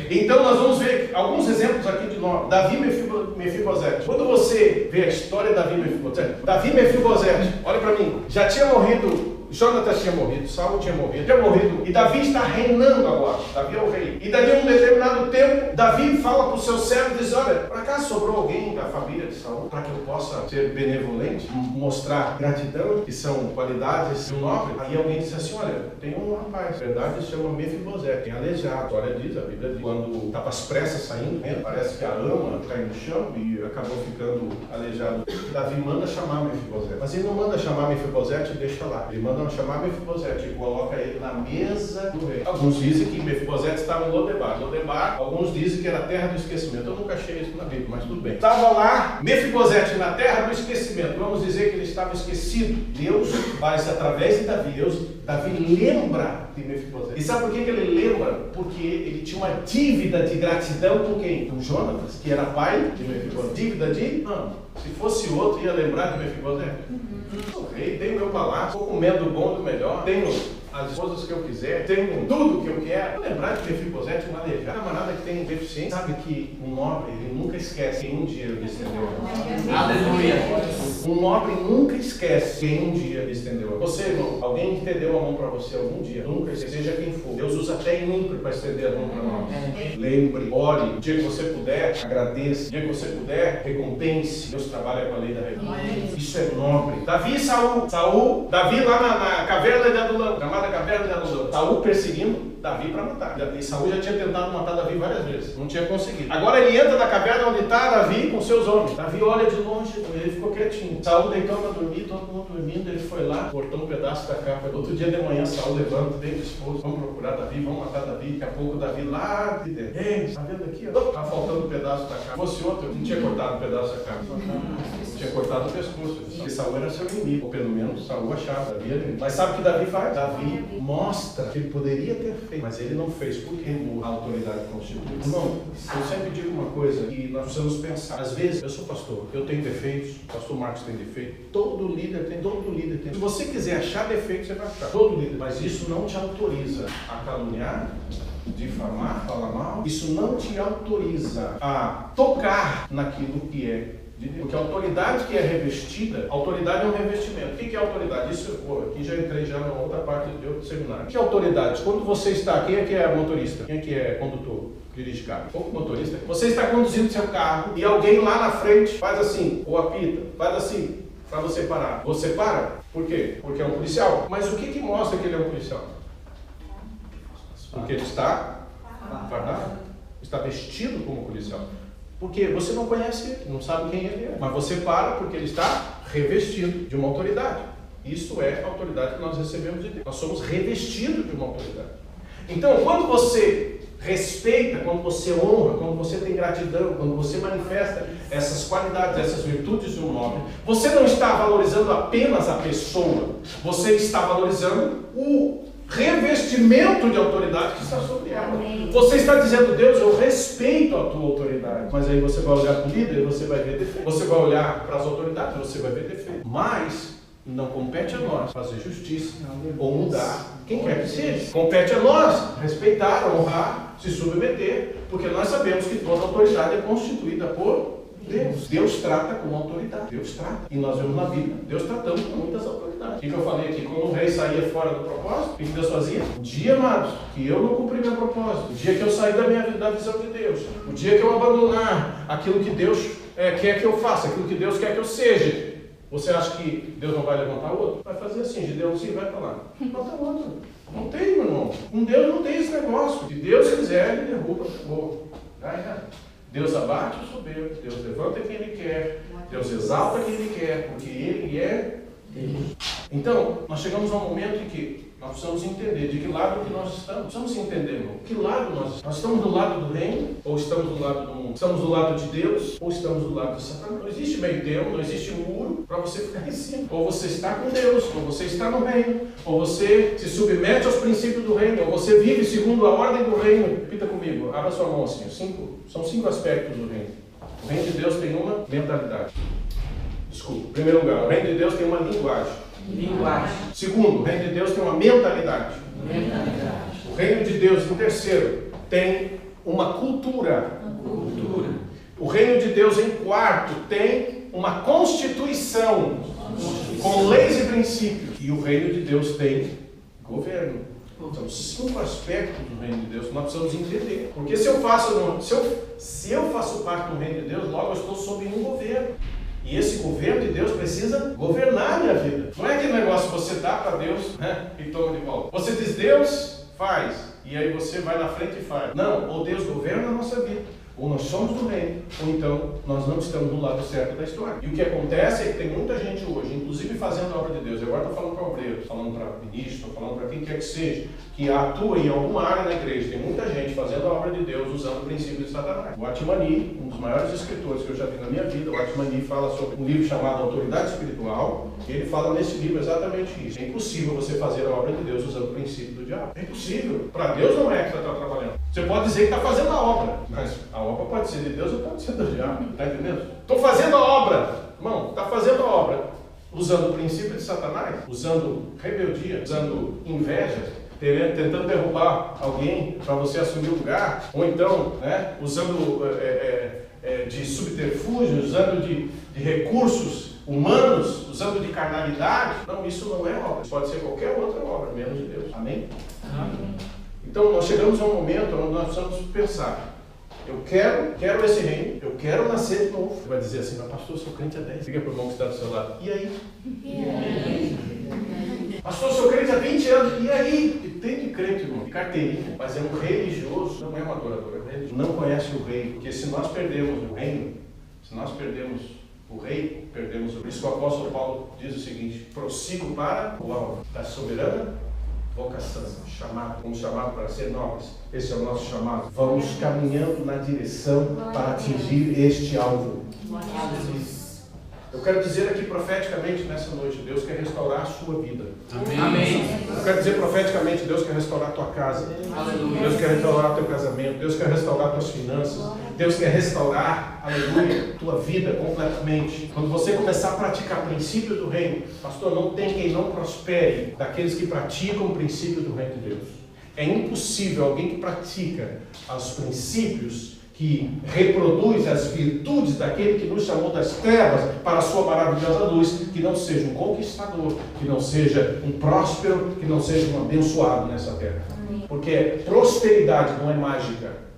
S2: Então nós vamos ver alguns exemplos aqui de nós. Davi e Mefibosete. Quando você vê a história de Davi e Mefibosete, olha para mim, já tinha morrido, Jonatas tinha morrido, Saul tinha morrido, e Davi está reinando agora. Davi é o rei. E daí, em um determinado tempo, Davi fala para o seu servo e diz: olha, por acaso sobrou alguém da família de Saul para que eu possa ser benevolente, mostrar gratidão, que são qualidades de um nobre? Aí alguém disse assim: olha, tem um rapaz, na verdade se chama Mefibosete, tem aleijado. A história diz, a Bíblia diz, quando estava às pressas saindo, parece que a ama caiu no chão e acabou ficando aleijado. Davi manda chamar Mefibosete, mas ele não manda chamar Mefibosete e deixa lá. Ele manda chamar Mefibosete e coloca ele na mesa do rei. Alguns dizem que Mefibosete estava em Lodebar. Alguns dizem que era a terra do esquecimento. Eu nunca achei isso na Bíblia, mas tudo bem. Estava lá Mefibosete na terra do esquecimento. Vamos dizer que ele estava esquecido. Deus faz através de Davi. Davi lembra de Mefibosete. E sabe por que ele lembra? Porque ele tinha uma dívida de gratidão com quem? Com Jonatas, que era pai de Mefibosete. Dívida de? Não. Se fosse outro, ia lembrar de Mefibosete? Sou rei, tenho meu palácio, estou comendo do bom do melhor, tenho as esposas que eu quiser, tenho tudo que eu quero. Vou lembrar de Mefibosete, um aleijado, camarada que tem deficiência. Sabe que um nobre, ele nunca esquece quem um dia lhe estendeu a mão.
S3: Aleluia.
S2: Um nobre nunca esquece quem um dia lhe estendeu a mão. Você, irmão, alguém que estendeu a mão para você algum dia, nunca esquece, seja quem for. Deus usa até ímpio para estender a mão para nós. Lembre, ore, o dia que você puder, agradeça. O dia que você puder, recompense. Deus trabalha com a lei da recompensa. Isso é nobre. Davi e Saul, Davi lá na caverna de Adulão, chamada caverna de Adulão. Saul perseguindo Davi para matar. E Saul já tinha tentado matar Davi várias vezes, não tinha conseguido. Agora ele entra na caverna onde está Davi com seus homens. Davi olha de longe, ele ficou quietinho. Saul deitou para dormir, todo mundo dormindo, ele foi lá, cortou um pedaço da capa. Outro dia de manhã, Saul levanta, vem do esposo, vamos procurar Davi, vamos matar Davi. Daqui a pouco Davi lá de dentro. Ei, está vendo aqui? Está faltando um pedaço da capa. Se fosse outro, não tinha cortado um pedaço da capa. Tinha cortado o pescoço. Porque Saul era seu inimigo, ou pelo menos Saul achava. Davi era inimigo. Mas sabe o que Davi faz? Davi mostra que ele poderia ter feito, mas ele não fez, porque a autoridade constitui. Irmão, eu sempre digo uma coisa que nós precisamos pensar. Às vezes, eu sou pastor, eu tenho defeitos, o pastor Marcos tem defeito, todo líder tem. Se você quiser achar defeito, você vai achar. Todo líder. Mas isso não te autoriza a caluniar, difamar, falar mal. Isso não te autoriza a tocar naquilo que é de Deus. Porque a autoridade que é revestida, autoridade é um revestimento. O que é autoridade? Isso, aqui já entrei já na outra parte de outro seminário. O que é autoridade? Quando você está, quem é que é motorista? Quem é que é condutor? Dirige carro. Pouco motorista. Você está conduzindo seu carro e alguém lá na frente faz assim, ou apita, faz assim, para você parar. Você para? Por quê? Porque é um policial. Mas o que mostra que ele é um policial? Porque ele está fardado. Está vestido como policial. Porque você não conhece ele, não sabe quem ele é. Mas você para porque ele está revestido de uma autoridade. Isso é a autoridade que nós recebemos de Deus. Nós somos revestidos de uma autoridade. Então, quando você respeita, quando você honra, quando você tem gratidão, quando você manifesta essas qualidades, essas virtudes de um nobre, você não está valorizando apenas a pessoa, você está valorizando o revestimento de autoridade que está sobre ela. Você está dizendo: Deus, eu respeito a tua autoridade. Mas aí você vai olhar para o líder e você vai ver defeito. Você vai olhar para as autoridades e você vai ver defeito. Mas não compete a nós fazer justiça ou mudar quem quer que seja. Compete a nós respeitar, honrar, se submeter, porque nós sabemos que toda autoridade é constituída por Deus. Deus trata com autoridade. Deus trata. E nós vemos na Bíblia Deus tratando com muitas autoridades. O que eu falei aqui? Quando o rei saía fora do propósito, o que Deus fazia? O dia, amados, que eu não cumpri meu propósito, o dia que eu sair da visão de Deus, o dia que eu abandonar aquilo que Deus quer que eu faça, aquilo que Deus quer que eu seja, você acha que Deus não vai levantar outro? Vai fazer assim, Gideão, sim, vai para lá. Levanta outro. Não tem, meu irmão. Com Deus não tem esse negócio. Se Deus quiser, Ele derruba o fogo. Deus abate o soberbo, Deus levanta quem Ele quer, Deus exalta quem Ele quer, porque Ele é Deus. Então, nós chegamos a um momento em que Nós precisamos entender de que lado que nós estamos. Precisamos entender, irmão. Que lado nós estamos? Nós estamos do lado do reino ou estamos do lado do mundo? Estamos do lado de Deus ou estamos do lado de Satanás? Não existe meio termo, não existe muro para você ficar em cima. Ou você está com Deus, ou você está no reino, ou você se submete aos princípios do reino, ou você vive segundo a ordem do reino. Repita comigo, abra sua mão assim. São 5 aspectos do reino. O reino de Deus tem uma mentalidade. Desculpa. Em primeiro lugar, o reino de Deus tem uma linguagem. Segundo, o reino de Deus tem uma mentalidade. O reino de Deus, em terceiro, tem uma cultura. O reino de Deus, em quarto, tem uma constituição com leis e princípios. E o reino de Deus tem governo. São 5 aspectos do reino de Deus que nós precisamos entender. Porque se eu faço parte do reino de Deus, logo eu estou sob um governo. E esse governo de Deus precisa governar a minha vida. Não é aquele negócio que você dá para Deus, né, e toma de volta. Você diz, Deus faz, e aí você vai na frente e faz. Não, ou Deus governa a nossa vida, ou nós somos do reino, ou então nós não estamos do lado certo da história. E o que acontece é que tem muita gente hoje, inclusive fazendo a obra de Deus. Eu agora estou falando para obreiros, falando para ministros, estou falando para quem quer que seja, que atua em alguma área na igreja. Tem muita gente fazendo a obra de Deus usando o princípio de Satanás. O Atmani, um dos maiores escritores que eu já vi na minha vida, o Atmani fala sobre um livro chamado Autoridade Espiritual, e ele fala nesse livro exatamente isso. É impossível você fazer a obra de Deus usando o princípio do diabo. É impossível. Para Deus não é que você está trabalhando. Você pode dizer que está fazendo a obra, mas a obra pode ser de Deus ou pode ser do diabo. Está entendendo? Estou fazendo a obra. Irmão, está fazendo a obra usando o princípio de Satanás, usando rebeldia, usando inveja, tentando derrubar alguém para você assumir o lugar, ou então, né, usando de subterfúgio, usando de recursos humanos, usando de carnalidade. Não, isso não é obra. Isso pode ser qualquer outra obra, menos de Deus. Amém? Amém. Então, nós chegamos a um momento onde nós precisamos pensar. Eu quero esse reino, eu quero nascer de novo. Você vai dizer assim, mas pastor, eu sou crente há 10. Liga para o irmão que está do seu lado. E aí? Pastor, eu sou crente há 20 anos. E aí? E tem de crente, irmão, de carteirinha. Mas é um religioso, não é um adorador, é um religioso. Não conhece o rei. Porque se nós perdemos o reino, se nós perdemos o rei, perdemos o rei. Por isso que o apóstolo Paulo diz o seguinte: prossigo para o alvo da soberana vocação, chamado, fomos chamados para ser nobres. Esse é o nosso chamado. Vamos caminhando na direção para atingir este alvo. Eu quero dizer aqui profeticamente nessa noite, Deus quer restaurar a sua vida.
S3: Amém.
S2: Eu quero dizer profeticamente, Deus quer restaurar a tua casa. Aleluia. Deus quer restaurar o teu casamento. Deus quer restaurar tuas finanças. Deus quer restaurar, aleluia, tua vida completamente. Quando você começar a praticar princípios do reino, pastor, não tem quem não prospere daqueles que praticam o princípio do reino de Deus. É impossível alguém que pratica os princípios, que reproduz as virtudes daquele que nos chamou das trevas para a sua maravilhosa luz, que não seja um conquistador, que não seja um próspero, que não seja um abençoado nessa terra. Porque prosperidade não é mágica.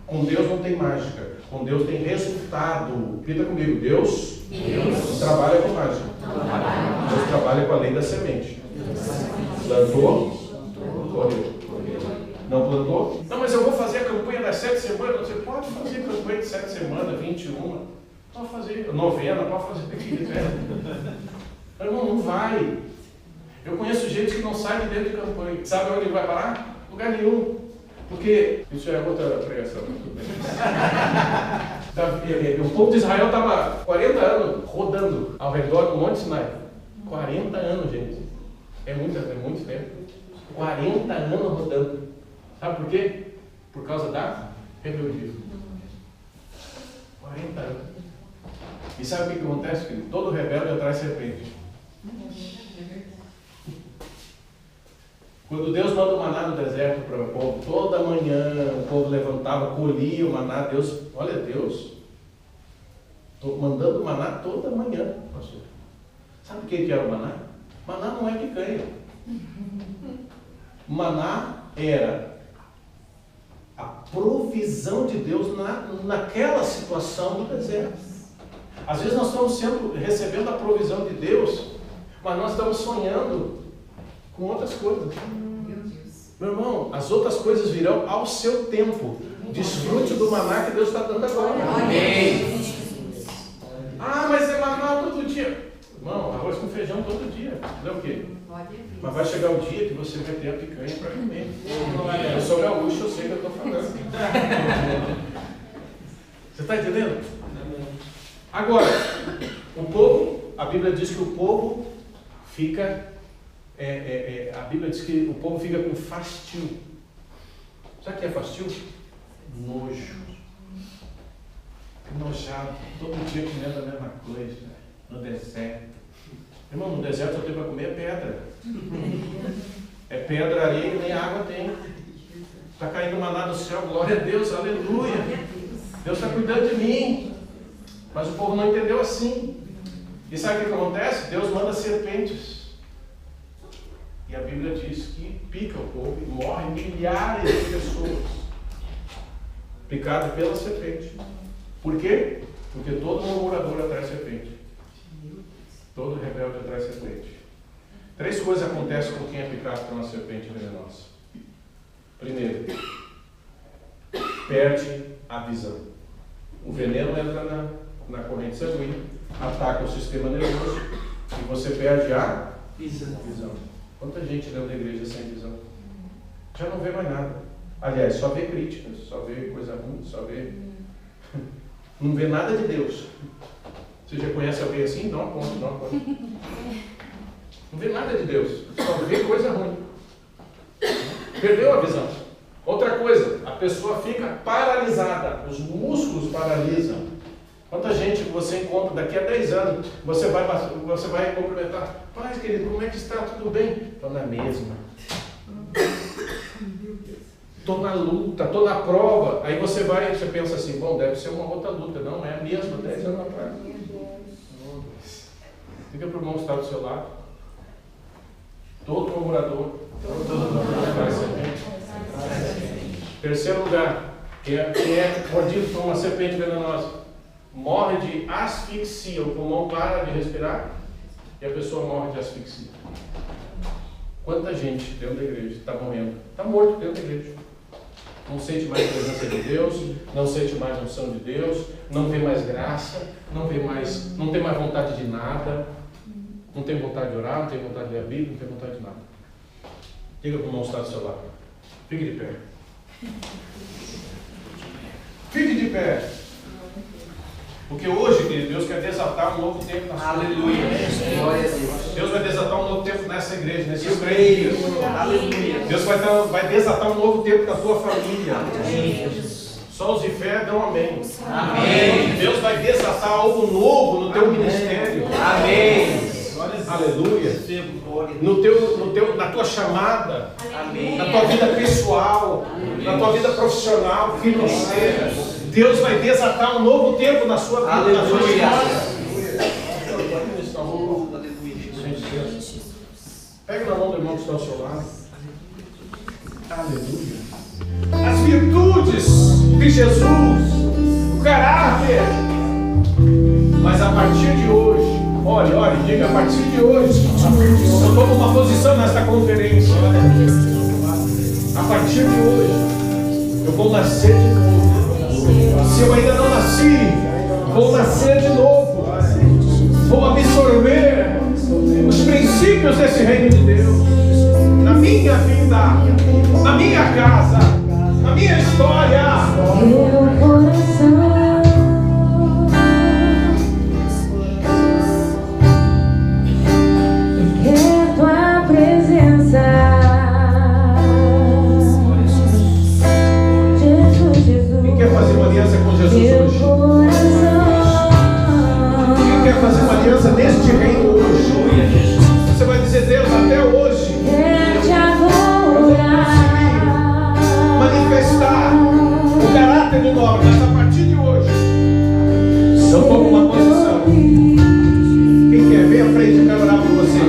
S2: Com Deus não tem mágica. Com Deus tem resultado. Repita comigo, Deus não trabalha com mágica. Deus trabalha com a lei da semente. Plantou, colheu. Não plantou? Não, mas eu vou fazer a campanha das 7 semanas. Você pode fazer a campanha de 7 semanas, 21. Pode fazer novena, pode fazer o que quiser. Irmão, não vai. Eu conheço gente que não sai de dentro de campanha. Sabe onde ele vai parar? Lugar nenhum. Porque isso é outra pregação. O povo de Israel estava 40 anos rodando ao redor do Monte Sinai. 40 anos, gente. É muito tempo. 40 anos rodando. Sabe por quê? Por causa da rebeldia. 40 anos. E sabe o que acontece? Todo rebelde atrás se arrepende. Quando Deus manda o maná no deserto para o povo, toda manhã o povo levantava, colhia o maná. Deus, olha Deus, estou mandando o maná toda manhã, pastor. Sabe o que era o maná? Maná não é picanha. Maná era a provisão de Deus naquela situação do deserto. Às vezes nós estamos recebendo a provisão de Deus, mas nós estamos sonhando com outras coisas. Meu irmão, as outras coisas virão ao seu tempo. Desfrute do maná que Deus está dando agora. Amém. Ah, mas é maná todo dia. Irmão, arroz com feijão todo dia. Não é o quê? Mas vai chegar o dia que você vai ter a picanha para comer. Eu sou gaúcho, eu sei o que eu estou falando. Você está entendendo? Agora, o povo, a Bíblia diz que o povo fica, a Bíblia diz que o povo fica com fastio. Sabe o que é fastio? Nojo. Enojado, todo dia comendo a mesma coisa, no deserto. Irmão, no deserto eu tenho para comer pedra. É pedra, areia e nem água tem. Está caindo maná do céu, glória a Deus, aleluia. Deus está cuidando de mim. Mas o povo não entendeu assim. E sabe o que acontece? Deus manda serpentes. E a Bíblia diz que pica o povo e morrem milhares de pessoas picadas pela serpente. Por quê? Porque todo murmurador atrai serpente. Todo rebelde atrai serpente. 3 coisas acontecem com quem é picado por uma serpente venenosa. Primeiro, perde a visão. O veneno entra na corrente sanguínea, ataca o sistema nervoso e você perde a visão. Quanta gente dentro da igreja sem visão? Já não vê mais nada. Aliás, só vê críticas, só vê coisa ruim, só vê... Não vê nada de Deus. Você já conhece alguém assim? Não aponta. Não vê nada de Deus, só vê coisa ruim. Perdeu a visão. Outra coisa, a pessoa fica paralisada, os músculos paralisam. Quanta gente você encontra daqui a 10 anos, você vai cumprimentar, pai querido, como é que está? Tudo bem? Estou na mesma. Estou na luta, estou na prova. Aí você pensa assim, bom, deve ser uma outra luta. Não, é a mesma, 10 anos atrás. Fica para o irmão que está do seu lado. Todo murmurador. Terceiro lugar, quem é mordido por uma serpente venenosa, morre de asfixia. O pulmão para de respirar e a pessoa morre de asfixia. Quanta gente dentro da igreja está morrendo? Está morto dentro da igreja. Não sente mais a presença de Deus, não sente mais a unção de Deus, não vê mais graça, não tem mais vontade de nada, não tem vontade de orar, não tem vontade de ler a Bíblia, não tem vontade de nada. Diga para o irmão que está do seu lado. Fique de pé. Fique de pé. Porque hoje, querido, Deus quer desatar um novo tempo na sua vida.
S3: Aleluia.
S2: Deus vai desatar um novo tempo nessa igreja, nesses 3 dias.
S3: Aleluia.
S2: Deus vai desatar um novo tempo na tua família. Só os de fé dão amém.
S3: Amém.
S2: Deus vai desatar algo novo no teu ministério.
S3: Amém.
S2: Aleluia. Na tua chamada.
S3: Amém.
S2: Na tua vida pessoal. Na tua vida profissional, financeira. Deus vai desatar um novo tempo na sua vida.
S3: Aleluia.
S2: Na sua história. Pega na mão do irmão que está ao seu lado. Aleluia. As virtudes de Jesus, o caráter. Mas a partir de hoje, olha, diga, a partir de hoje, eu tomo uma posição nesta conferência. A partir de hoje, eu vou nascer de novo. Se eu ainda não nasci, vou nascer de novo. Vou absorver os princípios desse reino de Deus na minha vida, na minha casa, na minha história.
S4: Meu coração quer tua presença, Jesus.
S2: Quem quer fazer uma aliança com Jesus hoje? Quem quer fazer uma aliança neste reino hoje? Você vai dizer, Deus, até hoje eu não consegui manifestar o caráter de nós, mas a partir de hoje eu tomo uma posição. Quem quer? Vem à frente, eu quero orar por você.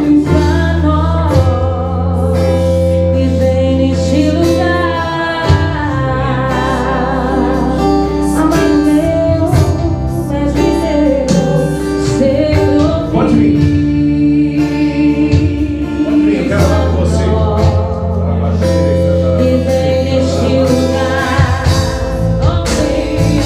S4: E vem neste lugar, amado meu, mestre meu, Senhor.
S2: Pode vir. Pode vir, eu quero orar por você.
S4: E vem neste lugar, oh, vem.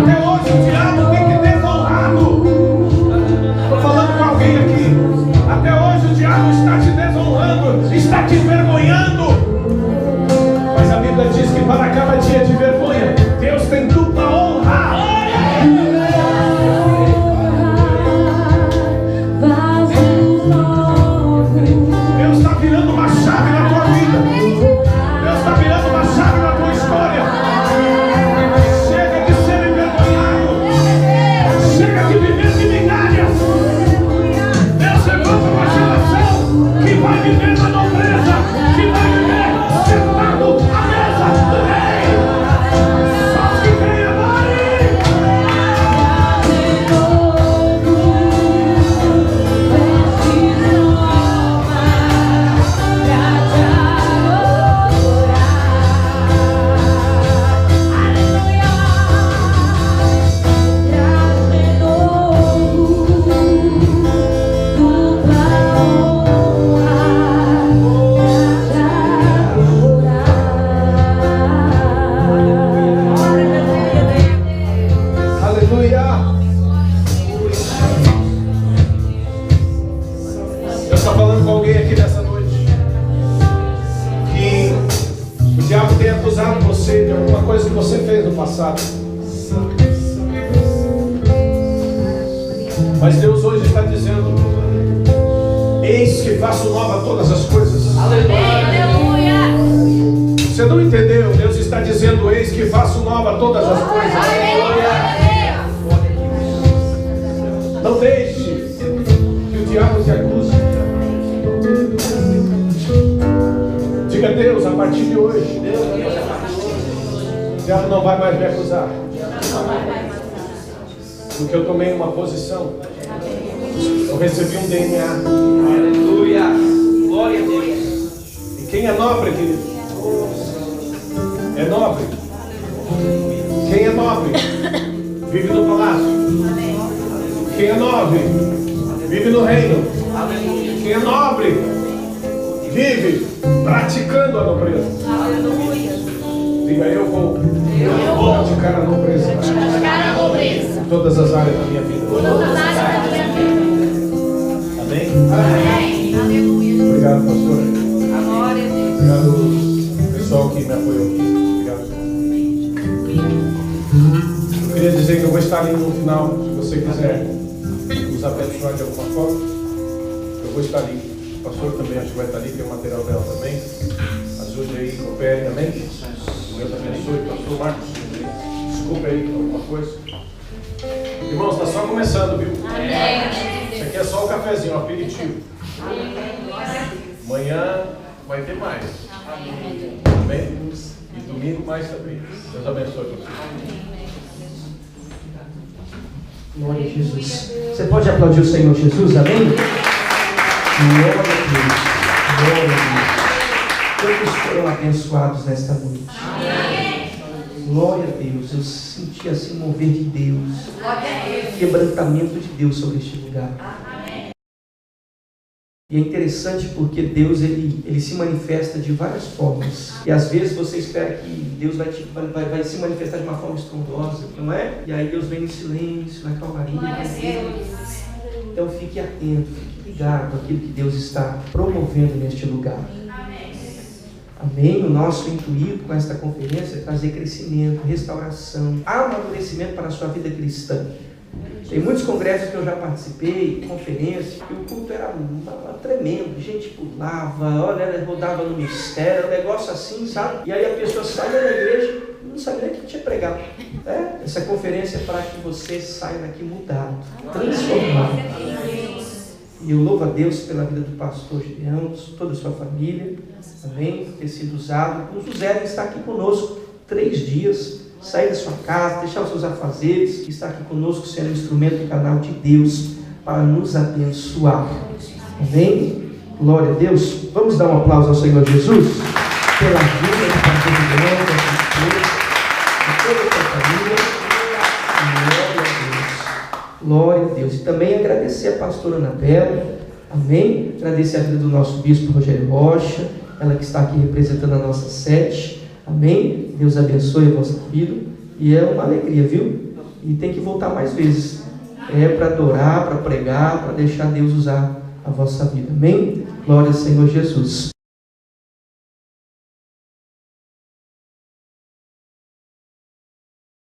S2: Até hoje o diabo tem que desonrado. Estou falando com alguém aqui. Até hoje o diabo está te desonrando, está te envergonhando. Mas a Bíblia diz que para cada dia de vergonha, Deus tem dupla honra. Deus está virando uma chave na tua vida. Deus está virando uma chave na tua história. Chega de ser envergonhado. Chega de viver de migalhas. Deus levanta uma geração que vai viver na nobreza, que vai viver sentado à mesa do rei. Só os que creem adorem. Aleluia. Eu estou falando com alguém aqui nessa noite que o diabo tem acusado você de alguma coisa que você fez no passado. Mas Deus hoje está dizendo: eis que faço nova todas as coisas.
S3: Aleluia.
S2: Você não entendeu? Deus está dizendo: eis que faço nova todas as coisas. Não deixe que o diabo te acuse. Diga: Deus, a partir de hoje, o diabo não vai mais me acusar. Porque eu tomei uma posição. Eu recebi um DNA.
S3: Aleluia. Glória a Deus.
S2: E quem é nobre, querido? É nobre. Quem é nobre? Vive no palácio. Quem é nobre? Vive no reino. Quem é nobre? Vive praticando a nobreza. Diga: eu vou praticar a nobreza. Em todas as áreas da minha vida. Amém? Obrigado, pastor. Obrigado, pessoal que me apoiou aqui. Obrigado. Eu queria dizer que eu vou estar ali no final, se você quiser nos abençoar de alguma forma. Eu vou estar ali. O pastor também acho que vai estar ali, tem o material dela também. Ajude aí, coopere, amém? Deus abençoe, pastor Marcos. Desculpe aí alguma coisa. Irmãos, está só começando, viu?
S3: Amém.
S2: Isso aqui é só o cafezinho, o aperitivo. Amanhã vai ter mais. Amém? E domingo mais também. Deus abençoe você.
S1: Glória a Jesus. Você pode aplaudir o Senhor Jesus, amém? Glória a Deus. Glória a Deus. Todos foram abençoados nesta noite. Glória a Deus. Eu senti assim mover de Deus. Quebrantamento de Deus sobre este lugar. E é interessante porque Deus ele se manifesta de várias formas. E às vezes você espera que Deus vai se manifestar de uma forma estrondosa, não é? E aí Deus vem em silêncio, na calmaria. Então fique atento, fique ligado àquilo que Deus está promovendo neste lugar. Amém? O nosso intuito com esta conferência é trazer crescimento, restauração, amadurecimento para a sua vida cristã. Tem muitos congressos que eu já participei, conferências, e o culto era tremendo, gente pulava, olha, rodava no mistério, um negócio assim, sabe? E aí a pessoa sai da igreja, não sabia nem que tinha pregado. Essa conferência é para que você saia daqui mudado, transformado. E eu louvo a Deus pela vida do pastor Gideão, toda a sua família, amém, por ter sido usado. O José está aqui conosco 3 dias, sair da sua casa, deixar os seus afazeres, estar aqui conosco sendo instrumento do canal de Deus para nos abençoar. Amém? Glória a Deus. Vamos dar um aplauso ao Senhor Jesus pela vida do pastor Gideão, da sua esposa, de toda a sua família. Glória a Deus. Glória a Deus. E também agradecer a pastora Anabela. Amém? Agradecer a vida do nosso bispo Rogério Rocha, ela que está aqui representando a nossa sede. Amém? Deus abençoe a vossa vida. E é uma alegria, viu? e tem que voltar mais vezes. Para adorar, para pregar, para deixar Deus usar a vossa vida. Amém? Glória ao Senhor Jesus.